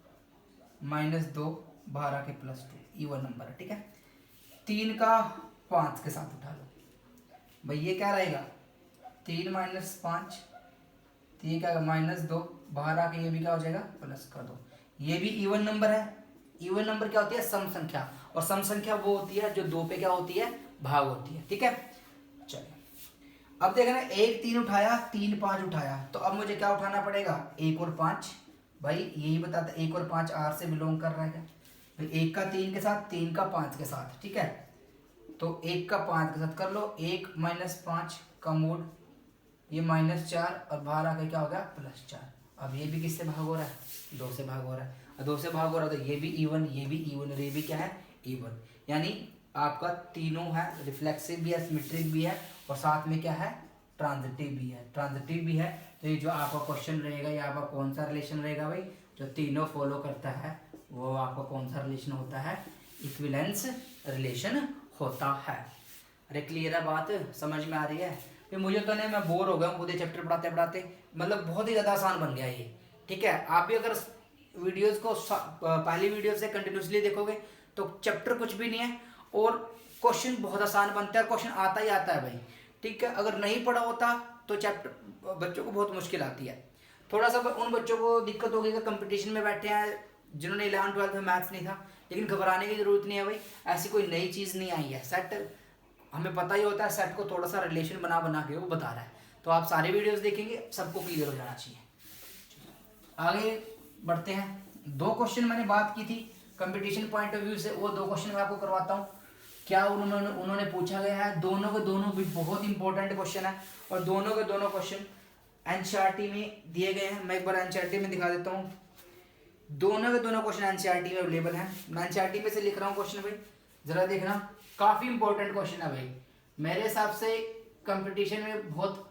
[SPEAKER 1] -2 बाहर आके +2, इवन नंबर है। ठीक है। 3 का 5 के साथ उठा लो भाई, ये क्या रहेगा? 3 माइनस 5, तो ये क्या? -2 बाहर आके ये भी क्या हो जाएगा? प्लस कर दो। ये भी इवन नंबर है। इवन नंबर क्या होती है? सम संख्या। और सम संख्या वो होती है जो 2 पे क्या होती है? भाग होती है। ठीक है। अब देखना, 1 3 उठाया, 3 5 उठाया, तो अब मुझे क्या उठाना पड़ेगा, 1 और 5। भाई यही बताता 1 और 5 R से बिलोंग कर रहा है। भाई 1 का 3 के साथ, 3 का 5 के साथ, ठीक है। तो 1 का 5 के साथ कर लो, 1 - 5 का मूड, ये -4 और बाहर आके क्या हो गया, +4। अब ये भी किससे भाग हो रहा है, 2 से भाग हो रहा है। और 2 से भाग हो रहा है तो ये भी इवन, ये भी इवन और ये भी क्या है, इवन। यानी आपका तीनों है, रिफ्लेक्सिव भी है, सिमेट्रिक भी है और साथ में क्या है, ट्रांजिटिव भी है। ट्रांजिटिव भी है तो ये जो आपका क्वेश्चन रहेगा, ये आपका कौन सा रिलेशन रहेगा भाई, जो तीनों फॉलो करता है वो आपका कौन सा रिलेशन होता है, इक्विवेलेंस रिलेशन होता है। अरे क्लियर है बात, समझ में आ रही है। फिर मुझे तो नहीं, मैं बोर हो गया हूँ खुद ही चैप्टर पढ़ाते पढ़ाते, मतलब बहुत ही ज़्यादा आसान बन गया ये, ठीक है। आप भी अगर वीडियोस को पहली वीडियो से कंटिन्यूसली देखोगे तो चैप्टर कुछ भी नहीं है और क्वेश्चन बहुत आसान बनता है, क्वेश्चन आता ही आता है भाई, ठीक है। अगर नहीं पढ़ा होता तो चैप्टर बच्चों को बहुत मुश्किल आती है। थोड़ा सा उन बच्चों को दिक्कत होगी कि कंपटीशन में बैठे हैं जिन्होंने 11 12 में मैथ्स नहीं था, लेकिन घबराने की जरूरत नहीं है भाई, ऐसी कोई नई चीज़ नहीं आई है। सेट हमें पता ही होता है, सेट को थोड़ा सा रिलेशन बना बना के वो बता रहा है, तो आप सारे वीडियोस देखेंगे, सबको क्लियर हो जाना चाहिए। आगे बढ़ते हैं। 2 क्वेश्चन मैंने बात की थी कंपटीशन पॉइंट ऑफ व्यू से, वो 2 क्वेश्चन मैं आपको करवाता हूँ। क्या उन्होंने पूछा गया है, दोनों के दोनों भी बहुत इंपॉर्टेंट क्वेश्चन है और दोनों के दोनों क्वेश्चन एनसीईआरटी में दिए गए हैं। मैं एक बार एनसीईआरटी में दिखा देता हूँ, दोनों के दोनों क्वेश्चन एनसीईआरटी में अवेलेबल हैं। मैं एनसीईआरटी में से लिख रहा हूँ क्वेश्चन भाई, जरा देखना, काफी इंपॉर्टेंट क्वेश्चन है भाई, मेरे हिसाब से कंपटीशन में बहुत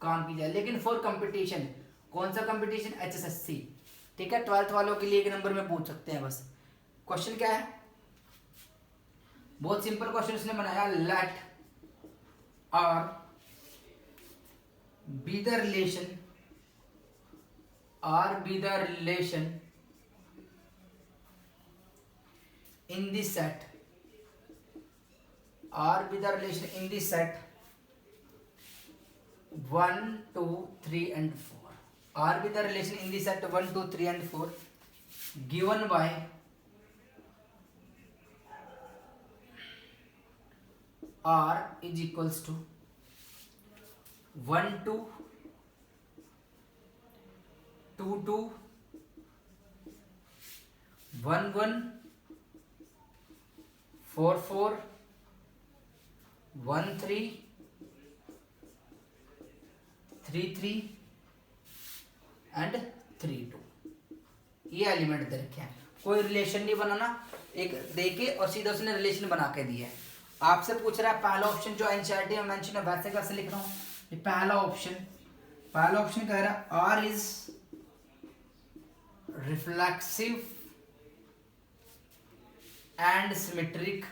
[SPEAKER 1] काम की जाए। लेकिन फॉर कंपटीशन, कौन सा कंपटीशन, HSSC, ठीक है। 12th वालों के लिए 1 नंबर में पूछ सकते हैं बस। क्वेश्चन क्या है, बहुत सिंपल क्वेश्चन उसने बनाया, late R be the relation, R be the relation in the set, R be the relation in the set 1 2 3 and 4, R be the relation in the set 1 2 3 and 4 given by R is equals to 1 2 2 2 1 1 4 4 1 3 3 3 and 3 2। ये element दे रखे हैं, कोई relation नहीं बनाना, एक देके और सीधा उसने रिलेशन बना के दिया है। आपसे पूछ रहा है पहला ऑप्शन जो एनसीईआरटी में मेंशन है वैसे कैसे लिख रहा हूँ, ये पहला ऑप्शन कह रहा है R is reflexive and symmetric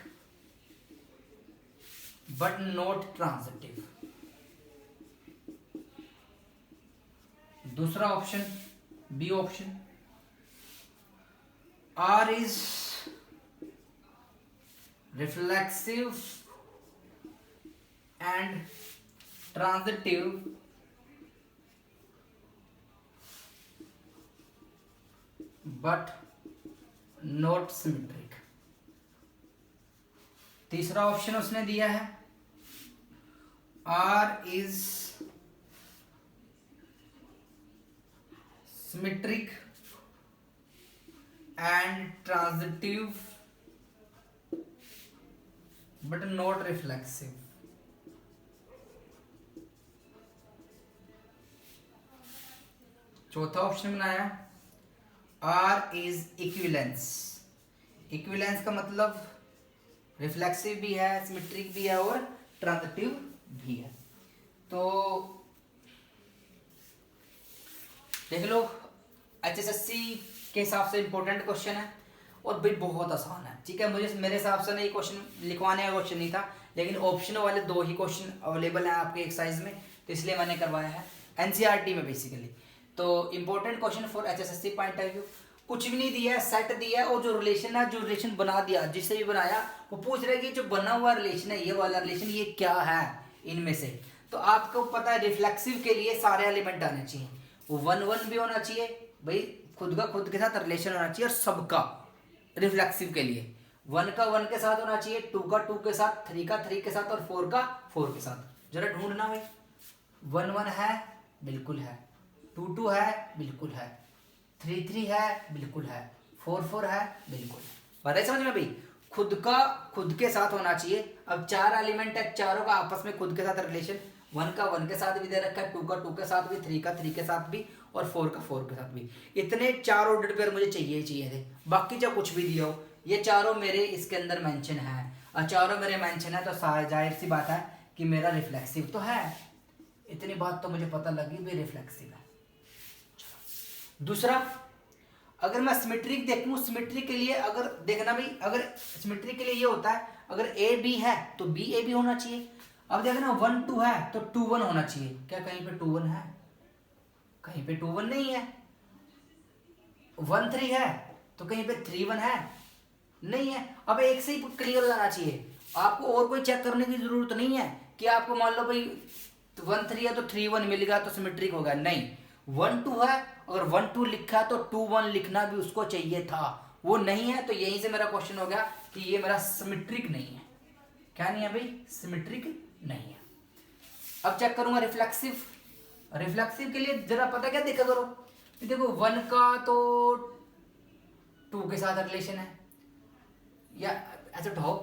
[SPEAKER 1] but not transitive. दूसरा option, B option, R is reflexive and transitive but not symmetric। तीसरा ऑप्शन उसने दिया है R is symmetric and transitive but not reflexive। चौथा ऑप्शन बनाया R is इक्विवेलेंस। इक्विवेलेंस का मतलब reflexive भी है, सिमेट्रिक भी है और ट्रांजिटिव भी है। तो देख लो, HSSC के हिसाब से इंपॉर्टेंट क्वेश्चन है और भाई बहुत आसान है, ठीक है। मुझे मेरे हिसाब से ना ये क्वेश्चन लिखवाने का क्वेश्चन नहीं था, लेकिन ऑप्शन वाले 2 ही क्वेश्चन अवेलेबल हैं आपके एक्सरसाइज में, तो इसलिए मैंने करवाया है एनसीईआरटी में बेसिकली। तो important question for HSSC point of view, कुछ भी नहीं दिया है, सेट दिया है और जो रिलेशन है, जो रिलेशन बना दिया, जिससे भी बनाया वो पूछ रहे कि जो बना हुआ रिलेशन है, ये वाला रिलेशन, ये क्या है इनमें से। तो आपको पता है रिफ्लेक्सिव के लिए सारे एलिमेंट आने चाहिए, वो 1 1 भी होना चाहिए भाई, खुद का खुद के साथ रिलेशन होना चाहिए और सबका रिफ्लेक्सिव के लिए 1 का 1 के साथ होना चाहिए, 2 का 2 के साथ, 3 का 3 के साथ और 4 का 4 के साथ। जरा ढूंढना भाई 1 1 है, बिल्कुल है। 2 2 है, बिल्कुल है। 3 3 है, बिल्कुल है। 4 4 है, बिल्कुल है। बात है समझ में भाई? खुद के साथ होना चाहिए। अब 4 एलिमेंट है, चारों का आपस में खुद के साथ रिलेशन। 1 का 1 के साथ भी दे रखा है, 2 का 2 के साथ भी, 3 का 3 के साथ भी, और 4 का 4 के साथ भी। इतने 4 ऑर्डर पेयर मुझे चाहिए ही चाहिए थे। बाकी जो कुछ भी दिया हो, ये चारों मेरे इसके अंदर मेंशन है, और चारों मेरे मेंशन है, तो जाहिर सी बात है कि मेरा रिफ्लेक्सिव तो है। इतनी बात तो मुझे पता लगी भी रिफ्लेक्सिव है। दूसरा, अगर मैं सिमेट्रिक देखूं, सिमेट्रिक के लिए अगर देखना भाई, अगर सिमेट्रिक के लिए ये होता है, अगर ए बी है तो बी ए बी होना चाहिए। अब देखना 1 2 है तो 2 1 होना चाहिए। क्या कहीं पे 2 1 है? कहीं पे 2 1 नहीं है। 1 3 है तो कहीं पे 3 1 है? नहीं है। अब एक से ही क्लियर हो जाना चाहिए, आपको और कोई चेक करने की जरूरत नहीं है कि आपको मान लो भाई 1 3 है तो 3 1 मिल गया तो सिमेट्रिक हो गया। नहीं, 1 2 है, अगर 1 2 लिखा तो 2 1 लिखना भी उसको चाहिए था, वो नहीं है। तो यहीं से मेरा क्वेश्चन हो गया कि ये मेरा सिमेट्रिक नहीं है। क्या नहीं है भाई? सिमेट्रिक नहीं है। अब चेक करूंगा रिफ्लेक्सिव। रिफ्लेक्सिव के लिए जरा पता क्या देखा करो, देखो 1 का तो 2 के साथ रिलेशन है, या ऐसे उठाओ,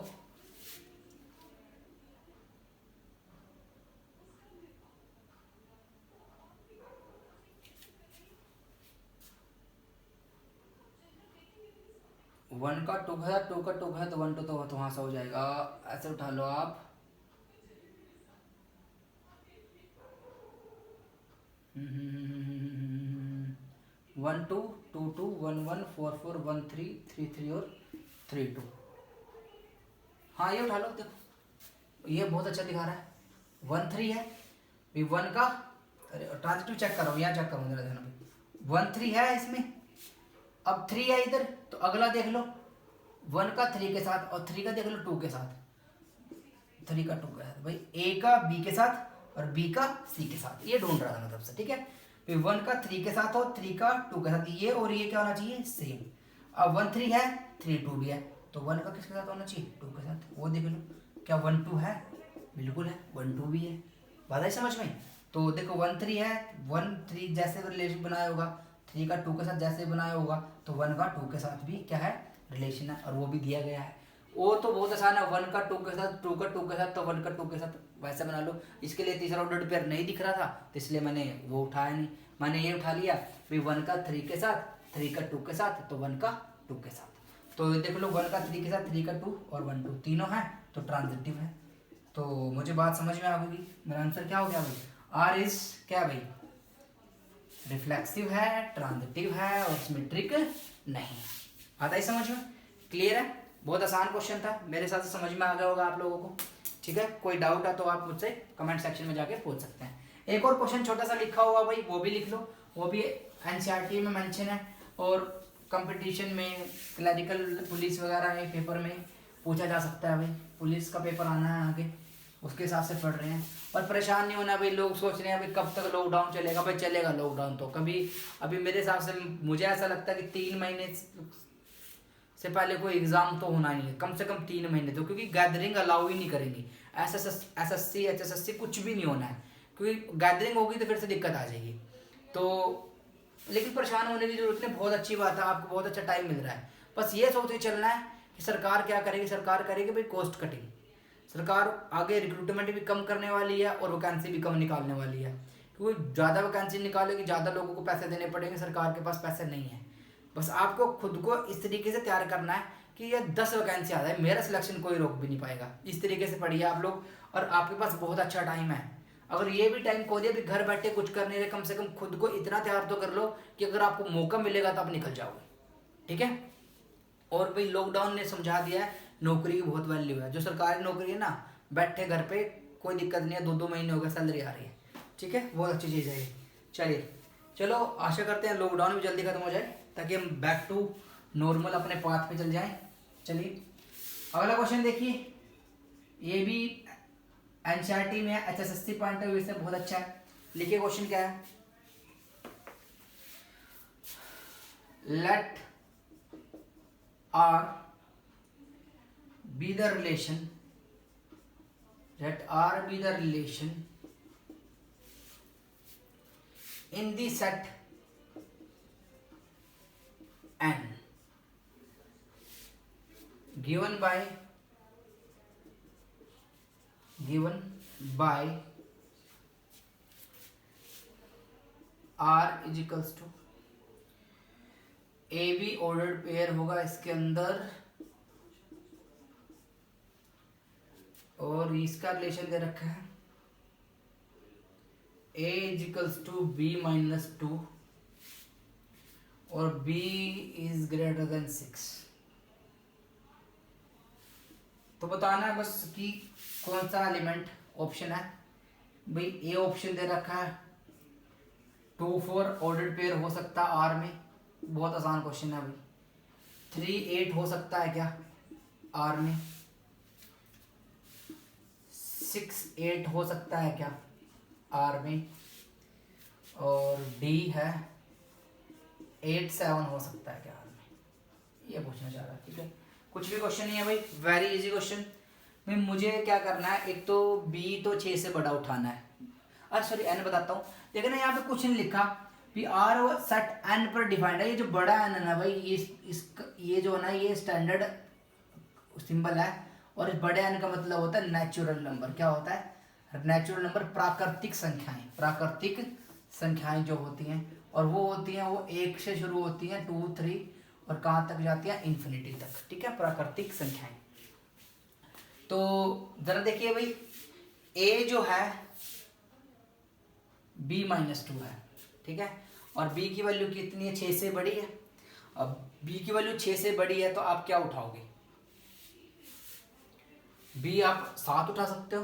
[SPEAKER 1] वन का 2 है, 2 का 2 है, तो 1 2 तो वहां से हो जाएगा। ऐसे उठा लो आप, 1 2 2 2 1 1 4 4 1 3 3 3 और 3 2। हाँ ये उठा लो, देखो ये बहुत अच्छा दिखा रहा है। 1 3 है भी, 1 का ट्रांजिटिव चेक करो, यहाँ चेक करो जरा देखना भाई। 1 3 है इसमें, अब 3 है इधर, तो अगला देख लो 1 का 3 के साथ, और 3 का देख लो 2 के साथ। 3 का 2 के साथ भाई, ए का बी के साथ और बी का सी के साथ, ये ढूंढ रहा था मतलब से। ठीक है, फिर 1 का 3 के साथ और 3 का 2 के साथ, ये और ये क्या होना चाहिए? सेम। अब 1 3 है, 3 2 भी है, तो 1 का किसके साथ होना चाहिए? 2 के साथ। वो देख लो, क्या 1 2 है? बिल्कुल है, 1 2 भी है। बात है समझ में? तो देखो 1 3 है, 1 3 जैसे रिलेशन बनाया होगा, 3 का 2 के साथ जैसे बनाया होगा, तो 1 का 2 के साथ भी क्या है? रिलेशन है, और वो भी दिया गया है। वो तो बहुत आसान है, 1 का 2 के साथ, 2 का 2 के साथ, तो 1 का 2 के साथ वैसे बना लो। इसके लिए तीसरा ऑर्डर पेयर नहीं दिख रहा था, तो इसलिए मैंने वो उठाया नहीं, मैंने ये उठा लिया भाई 1 का 3 के साथ, 3 का 2 के साथ, तो 1 का 2 के साथ। तो देख लो 1 का 3 के साथ, 3 का 2 और 1 2 तीनों है, तो ट्रांजिटिव है। तो मुझे बात समझ में आ गई, मेरा आंसर क्या हो गया भाई? आर इज क्या भाई? रिफ्लेक्सिव है, ट्रांजिटिव है, और सिमेट्रिक नहीं। आता है समझ में? क्लियर है? बहुत आसान क्वेश्चन था, मेरे साथ समझ में आ गया होगा आप लोगों को। ठीक है, कोई डाउट है तो आप मुझसे कमेंट सेक्शन में जाके पूछ सकते हैं। एक और क्वेश्चन छोटा सा लिखा हुआ भाई, वो भी लिख लो, वो भी एनसीईआरटी में मेंशन है, और कंपटीशन में, क्लरिकल पुलिस वगैरह में पेपर में पूछा जा सकता है भाई। पुलिस का पेपर आना है आगे, उसके हिसाब से पढ़ रहे हैं। और परेशान नहीं होना भाई, लोग सोच रहे हैं भाई कब तक लॉकडाउन चलेगा। भाई चलेगा लॉकडाउन तो कभी, अभी मेरे हिसाब से मुझे ऐसा लगता है कि 3 महीने से पहले कोई एग्जाम तो होना नहीं है, कम से कम 3 महीने तो, क्योंकि गैदरिंग अलाउ ही नहीं करेंगी। एसएससी एचएसएससी कुछ भी नहीं होना है, क्योंकि गैदरिंग होगी तो फिर से दिक्कत आ जाएगी। तो लेकिन परेशान होने की जरूरत नहीं, बहुत अच्छी बात है, आपको बहुत अच्छा टाइम मिल रहा है। बस ये सोच के चलना है कि सरकार क्या करेगी। सरकार करेगी भाई कॉस्ट कटिंग। सरकार आगे रिक्रूटमेंट भी कम करने वाली है और वैकेंसी भी कम निकालने वाली है, क्योंकि ज़्यादा वैकेंसी निकालेगी, ज़्यादा लोगों को पैसे देने पड़ेंगे, सरकार के पास पैसे नहीं है। बस आपको खुद को इस तरीके से तैयार करना है कि ये 10 वैकेंसी आ जाए, मेरा सिलेक्शन कोई रोक भी नहीं पाएगा। इस तरीके से पढ़िए आप लोग, और आपके पास बहुत अच्छा टाइम है। अगर ये भी टाइम खो दिया भी घर बैठे कुछ करने से, कम से कम खुद को इतना तैयार तो कर लो कि अगर आपको मौका मिलेगा तो आप निकल जाओगे। ठीक है, और भाई लॉकडाउन ने समझा दिया है नौकरी की बहुत वैल्यू है। जो सरकारी नौकरी है ना, बैठे घर पे कोई दिक्कत नहीं है, 2 2 महीने हो गए सैलरी आ रही है। ठीक है, बहुत अच्छी चीज़ है ये। चलिए, चलो आशा करते हैं लॉकडाउन भी जल्दी खत्म हो जाए, ताकि हम बैक टू नॉर्मल अपने पाथ पे चल जाएं। चलिए अगला क्वेश्चन देखिए, ये भी एनसीईआरटी में है, एचएसएससी पॉइंट ऑफ व्यू से बहुत अच्छा है। लिखिए क्वेश्चन क्या है। Let R be the relation, let R be the relation in the set n given by R is equals to a b ordered pair होगा इसके अंदर, और इसका रिलेशन दे रखा है a is equals to b minus two और b is greater than 6। तो बताना है बस कि कौन सा एलिमेंट ऑप्शन है। भाई ए ऑप्शन दे रखा है 2 4 ऑर्डर्ड पेयर हो सकता है आर में, बहुत आसान क्वेश्चन है भाई। 3 8 हो सकता है क्या आर में, 6 8 हो सकता है क्या आर में, और डी है 8 7 हो सकता है क्या आर में। ये पूछना चाह रहा है, ठीक है। कुछ भी क्वेश्चन नहीं है भाई, वेरी इजी क्वेश्चन। भाई मुझे क्या करना है, एक तो बी तो 6 से बड़ा उठाना है, अरे सॉरी एन बताता हूँ। देखना यहाँ पे कुछ नहीं लिखा कि आर सेट एन पर डिफाइंड है। ये जो बड़ा एन है ना भाई, ये जो है ना ये स्टैंडर्ड सिंबल है, और इस बड़े एन का मतलब होता है नेचुरल नंबर। क्या होता है नेचुरल नंबर? प्राकृतिक संख्याएं। प्राकृतिक संख्याएं जो होती हैं, और वो होती हैं वो 1 से शुरू होती हैं 2 3 और कहाँ तक जाती है इन्फिनिटी तक, ठीक है, प्राकृतिक संख्याएं। तो जरा देखिए भाई, ए जो है b माइनस 2 है, ठीक है, और b की वैल्यू कितनी है 6 से बड़ी है। अब b की वैल्यू 6 से बड़ी है तो आप क्या उठाओगे, b आप 7 उठा सकते हो।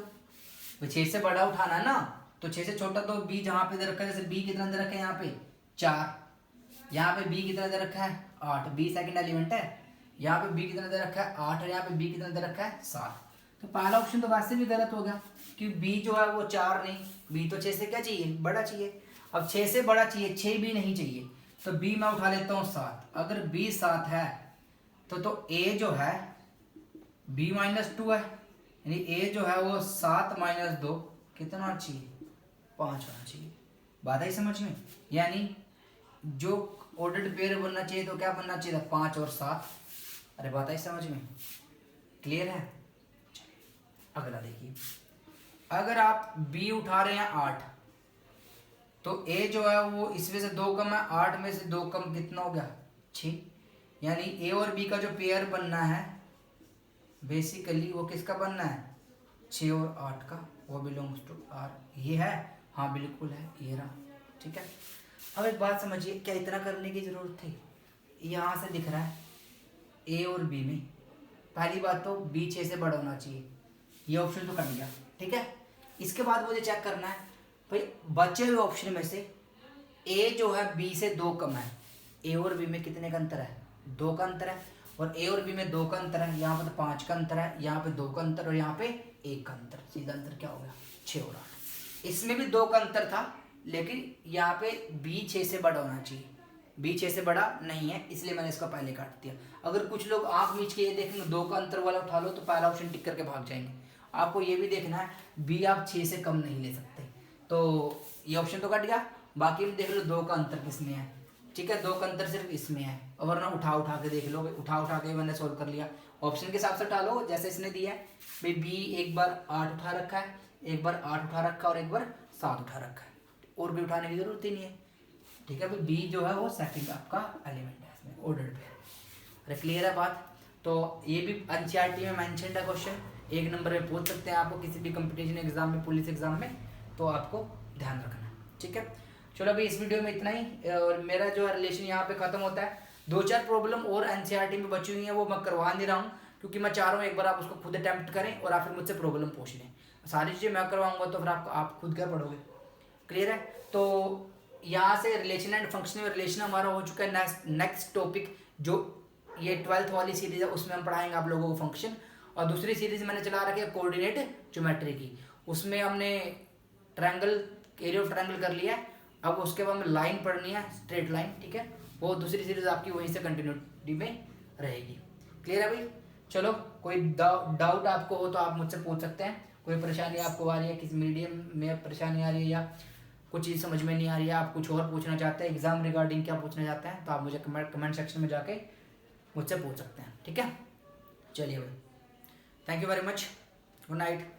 [SPEAKER 1] तो 6 से बड़ा उठाना है ना, तो 6 से छोटा तो b जहां पे दे रखा है, जैसे b कितना दे रखा है यहाँ पे 4, यहाँ पे b कितना दे रखा है 8, b सेकंड एलिमेंट है, यहाँ पे b कितना दे रखा है 8 और यहाँ पे b कितना दे रखा है 7। तो पहला ऑप्शन तो वैसे भी गलत हो गया, क्योंकि b जो है वो 4 नहीं, b तो 6 से क्या चाहिए, बड़ा चाहिए। अब 6 से बड़ा चाहिए, 6 भी नहीं चाहिए, तो b मैं उठा लेता हूँ 7। अगर b 7 है तो a जो है b माइनस 2 है, यानी a जो है वो 7 माइनस 2 कितना चाहिए 5 होना चाहिए। बात आई समझ में? यानी जो ऑर्डर्ड पेयर बनना चाहिए तो क्या बनना चाहिए था 5 और 7। अरे बात आई समझ में? क्लियर है? अगला देखिए, अगर आप b उठा रहे हैं 8 तो a जो है वो इसमें से 2 कम है, 8 में से 2 कम कितना हो गया 6। यानी a और b का जो पेयर बनना है बेसिकली वो किसका बनना है 6 और 8 का, वो बिलोंग्स टू r। ये है, हाँ बिल्कुल है, ये रहा, ठीक है। अब एक बात समझिए, क्या इतना करने की जरूरत थी? यहाँ से दिख रहा है a और b में, पहली बात तो b 6 से बड़ा होना चाहिए, ये ऑप्शन तो कट गया, ठीक है। इसके बाद मुझे चेक करना है भाई बचे हुए ऑप्शन में से a जो है b से 2 कम है, a और b में कितने का अंतर है 2 का अंतर है, और a और b में 2 का अंतर है, यहाँ पे तो 5 का अंतर है, यहाँ पे 2 का अंतर और यहाँ पे 1 का अंतर, सीधा अंतर क्या हो गया 6 और 8। इसमें भी 2 का अंतर था, लेकिन यहाँ पे b 6 से बड़ा होना चाहिए, b 6 से बड़ा नहीं है, इसलिए मैंने इसका पहले काट दिया। अगर कुछ लोग आंख मीच के ये देखेंगे 2 का अंतर वाला उठा लो तो पहला ऑप्शन टिक करके भाग जाएंगे। आपको ये भी देखना है b आप 6 से कम नहीं ले सकते, तो ये ऑप्शन तो कट गया। बाकी में देख लो 2 का अंतर किसमें है, ठीक है, 2 का अंतर सिर्फ इसमें है, और वरना उठा के देख लो, उठा के मैंने सोल्व कर लिया, ऑप्शन के हिसाब से उठा लो जैसे इसने दिया है। भाई b एक बार 8 उठा रखा है, एक बार 8 उठा रखा है और एक बार 7 उठा रखा है, और भी उठाने की जरूरत ही नहीं है, ठीक है। भाई b जो है वो सेकंड आपका एलिमेंट है इसमें ऑर्डर्ड पे। अरे क्लियर है बात? तो ये भी एनसीईआरटी में मेंशन्ड है क्वेश्चन, 1 नंबर में पूछ सकते हैं आपको किसी भी कंपटीशन एग्जाम में, पुलिस एग्जाम में, तो आपको ध्यान रखना, ठीक है। चलो अभी इस वीडियो में इतना ही, और मेरा जो है रिलेशन यहाँ पे खत्म होता है। 2-4 प्रॉब्लम और एनसीईआरटी में बची हुई हैं, वो मैं करवा नहीं रहा हूँ, क्योंकि मैं चाह रहा हूँ एक बार आप उसको खुद अटैम्प्ट करें और आप फिर मुझसे प्रॉब्लम पूछ लें। सारी चीज़ें मैं करवाऊंगा तो फिर आप खुद क्या पढ़ोगे, क्लियर है? तो यहाँ से रिलेशन एंड फंक्शनल रिलेशन हमारा हो चुका है। नेक्स्ट टॉपिक जो ये 12th वाली सीरीज है उसमें हम पढ़ाएंगे आप लोगों को फंक्शन, और दूसरी सीरीज मैंने चला रखी है कोऑर्डिनेट ज्योमेट्री की, उसमें हमने ट्रायंगल, एरिया ऑफ ट्रायंगल कर लिया है। अब उसके बाद में लाइन पढ़नी है, स्ट्रेट लाइन, ठीक है, वो दूसरी सीरीज आपकी वहीं से कंटिन्यूटी में रहेगी। क्लियर है भाई? चलो कोई डाउट आपको हो तो आप मुझसे पूछ सकते हैं, कोई परेशानी आपको आ रही है, किसी मीडियम में परेशानी आ रही है या कुछ चीज़ समझ में नहीं आ रही है, आप कुछ और पूछना चाहते हैं एग्ज़ाम रिगार्डिंग क्या पूछना चाहते हैं, तो आप मुझे कमेंट सेक्शन में जाके मुझसे पूछ सकते हैं। ठीक है, चलिए भाई, thank you very much, good night.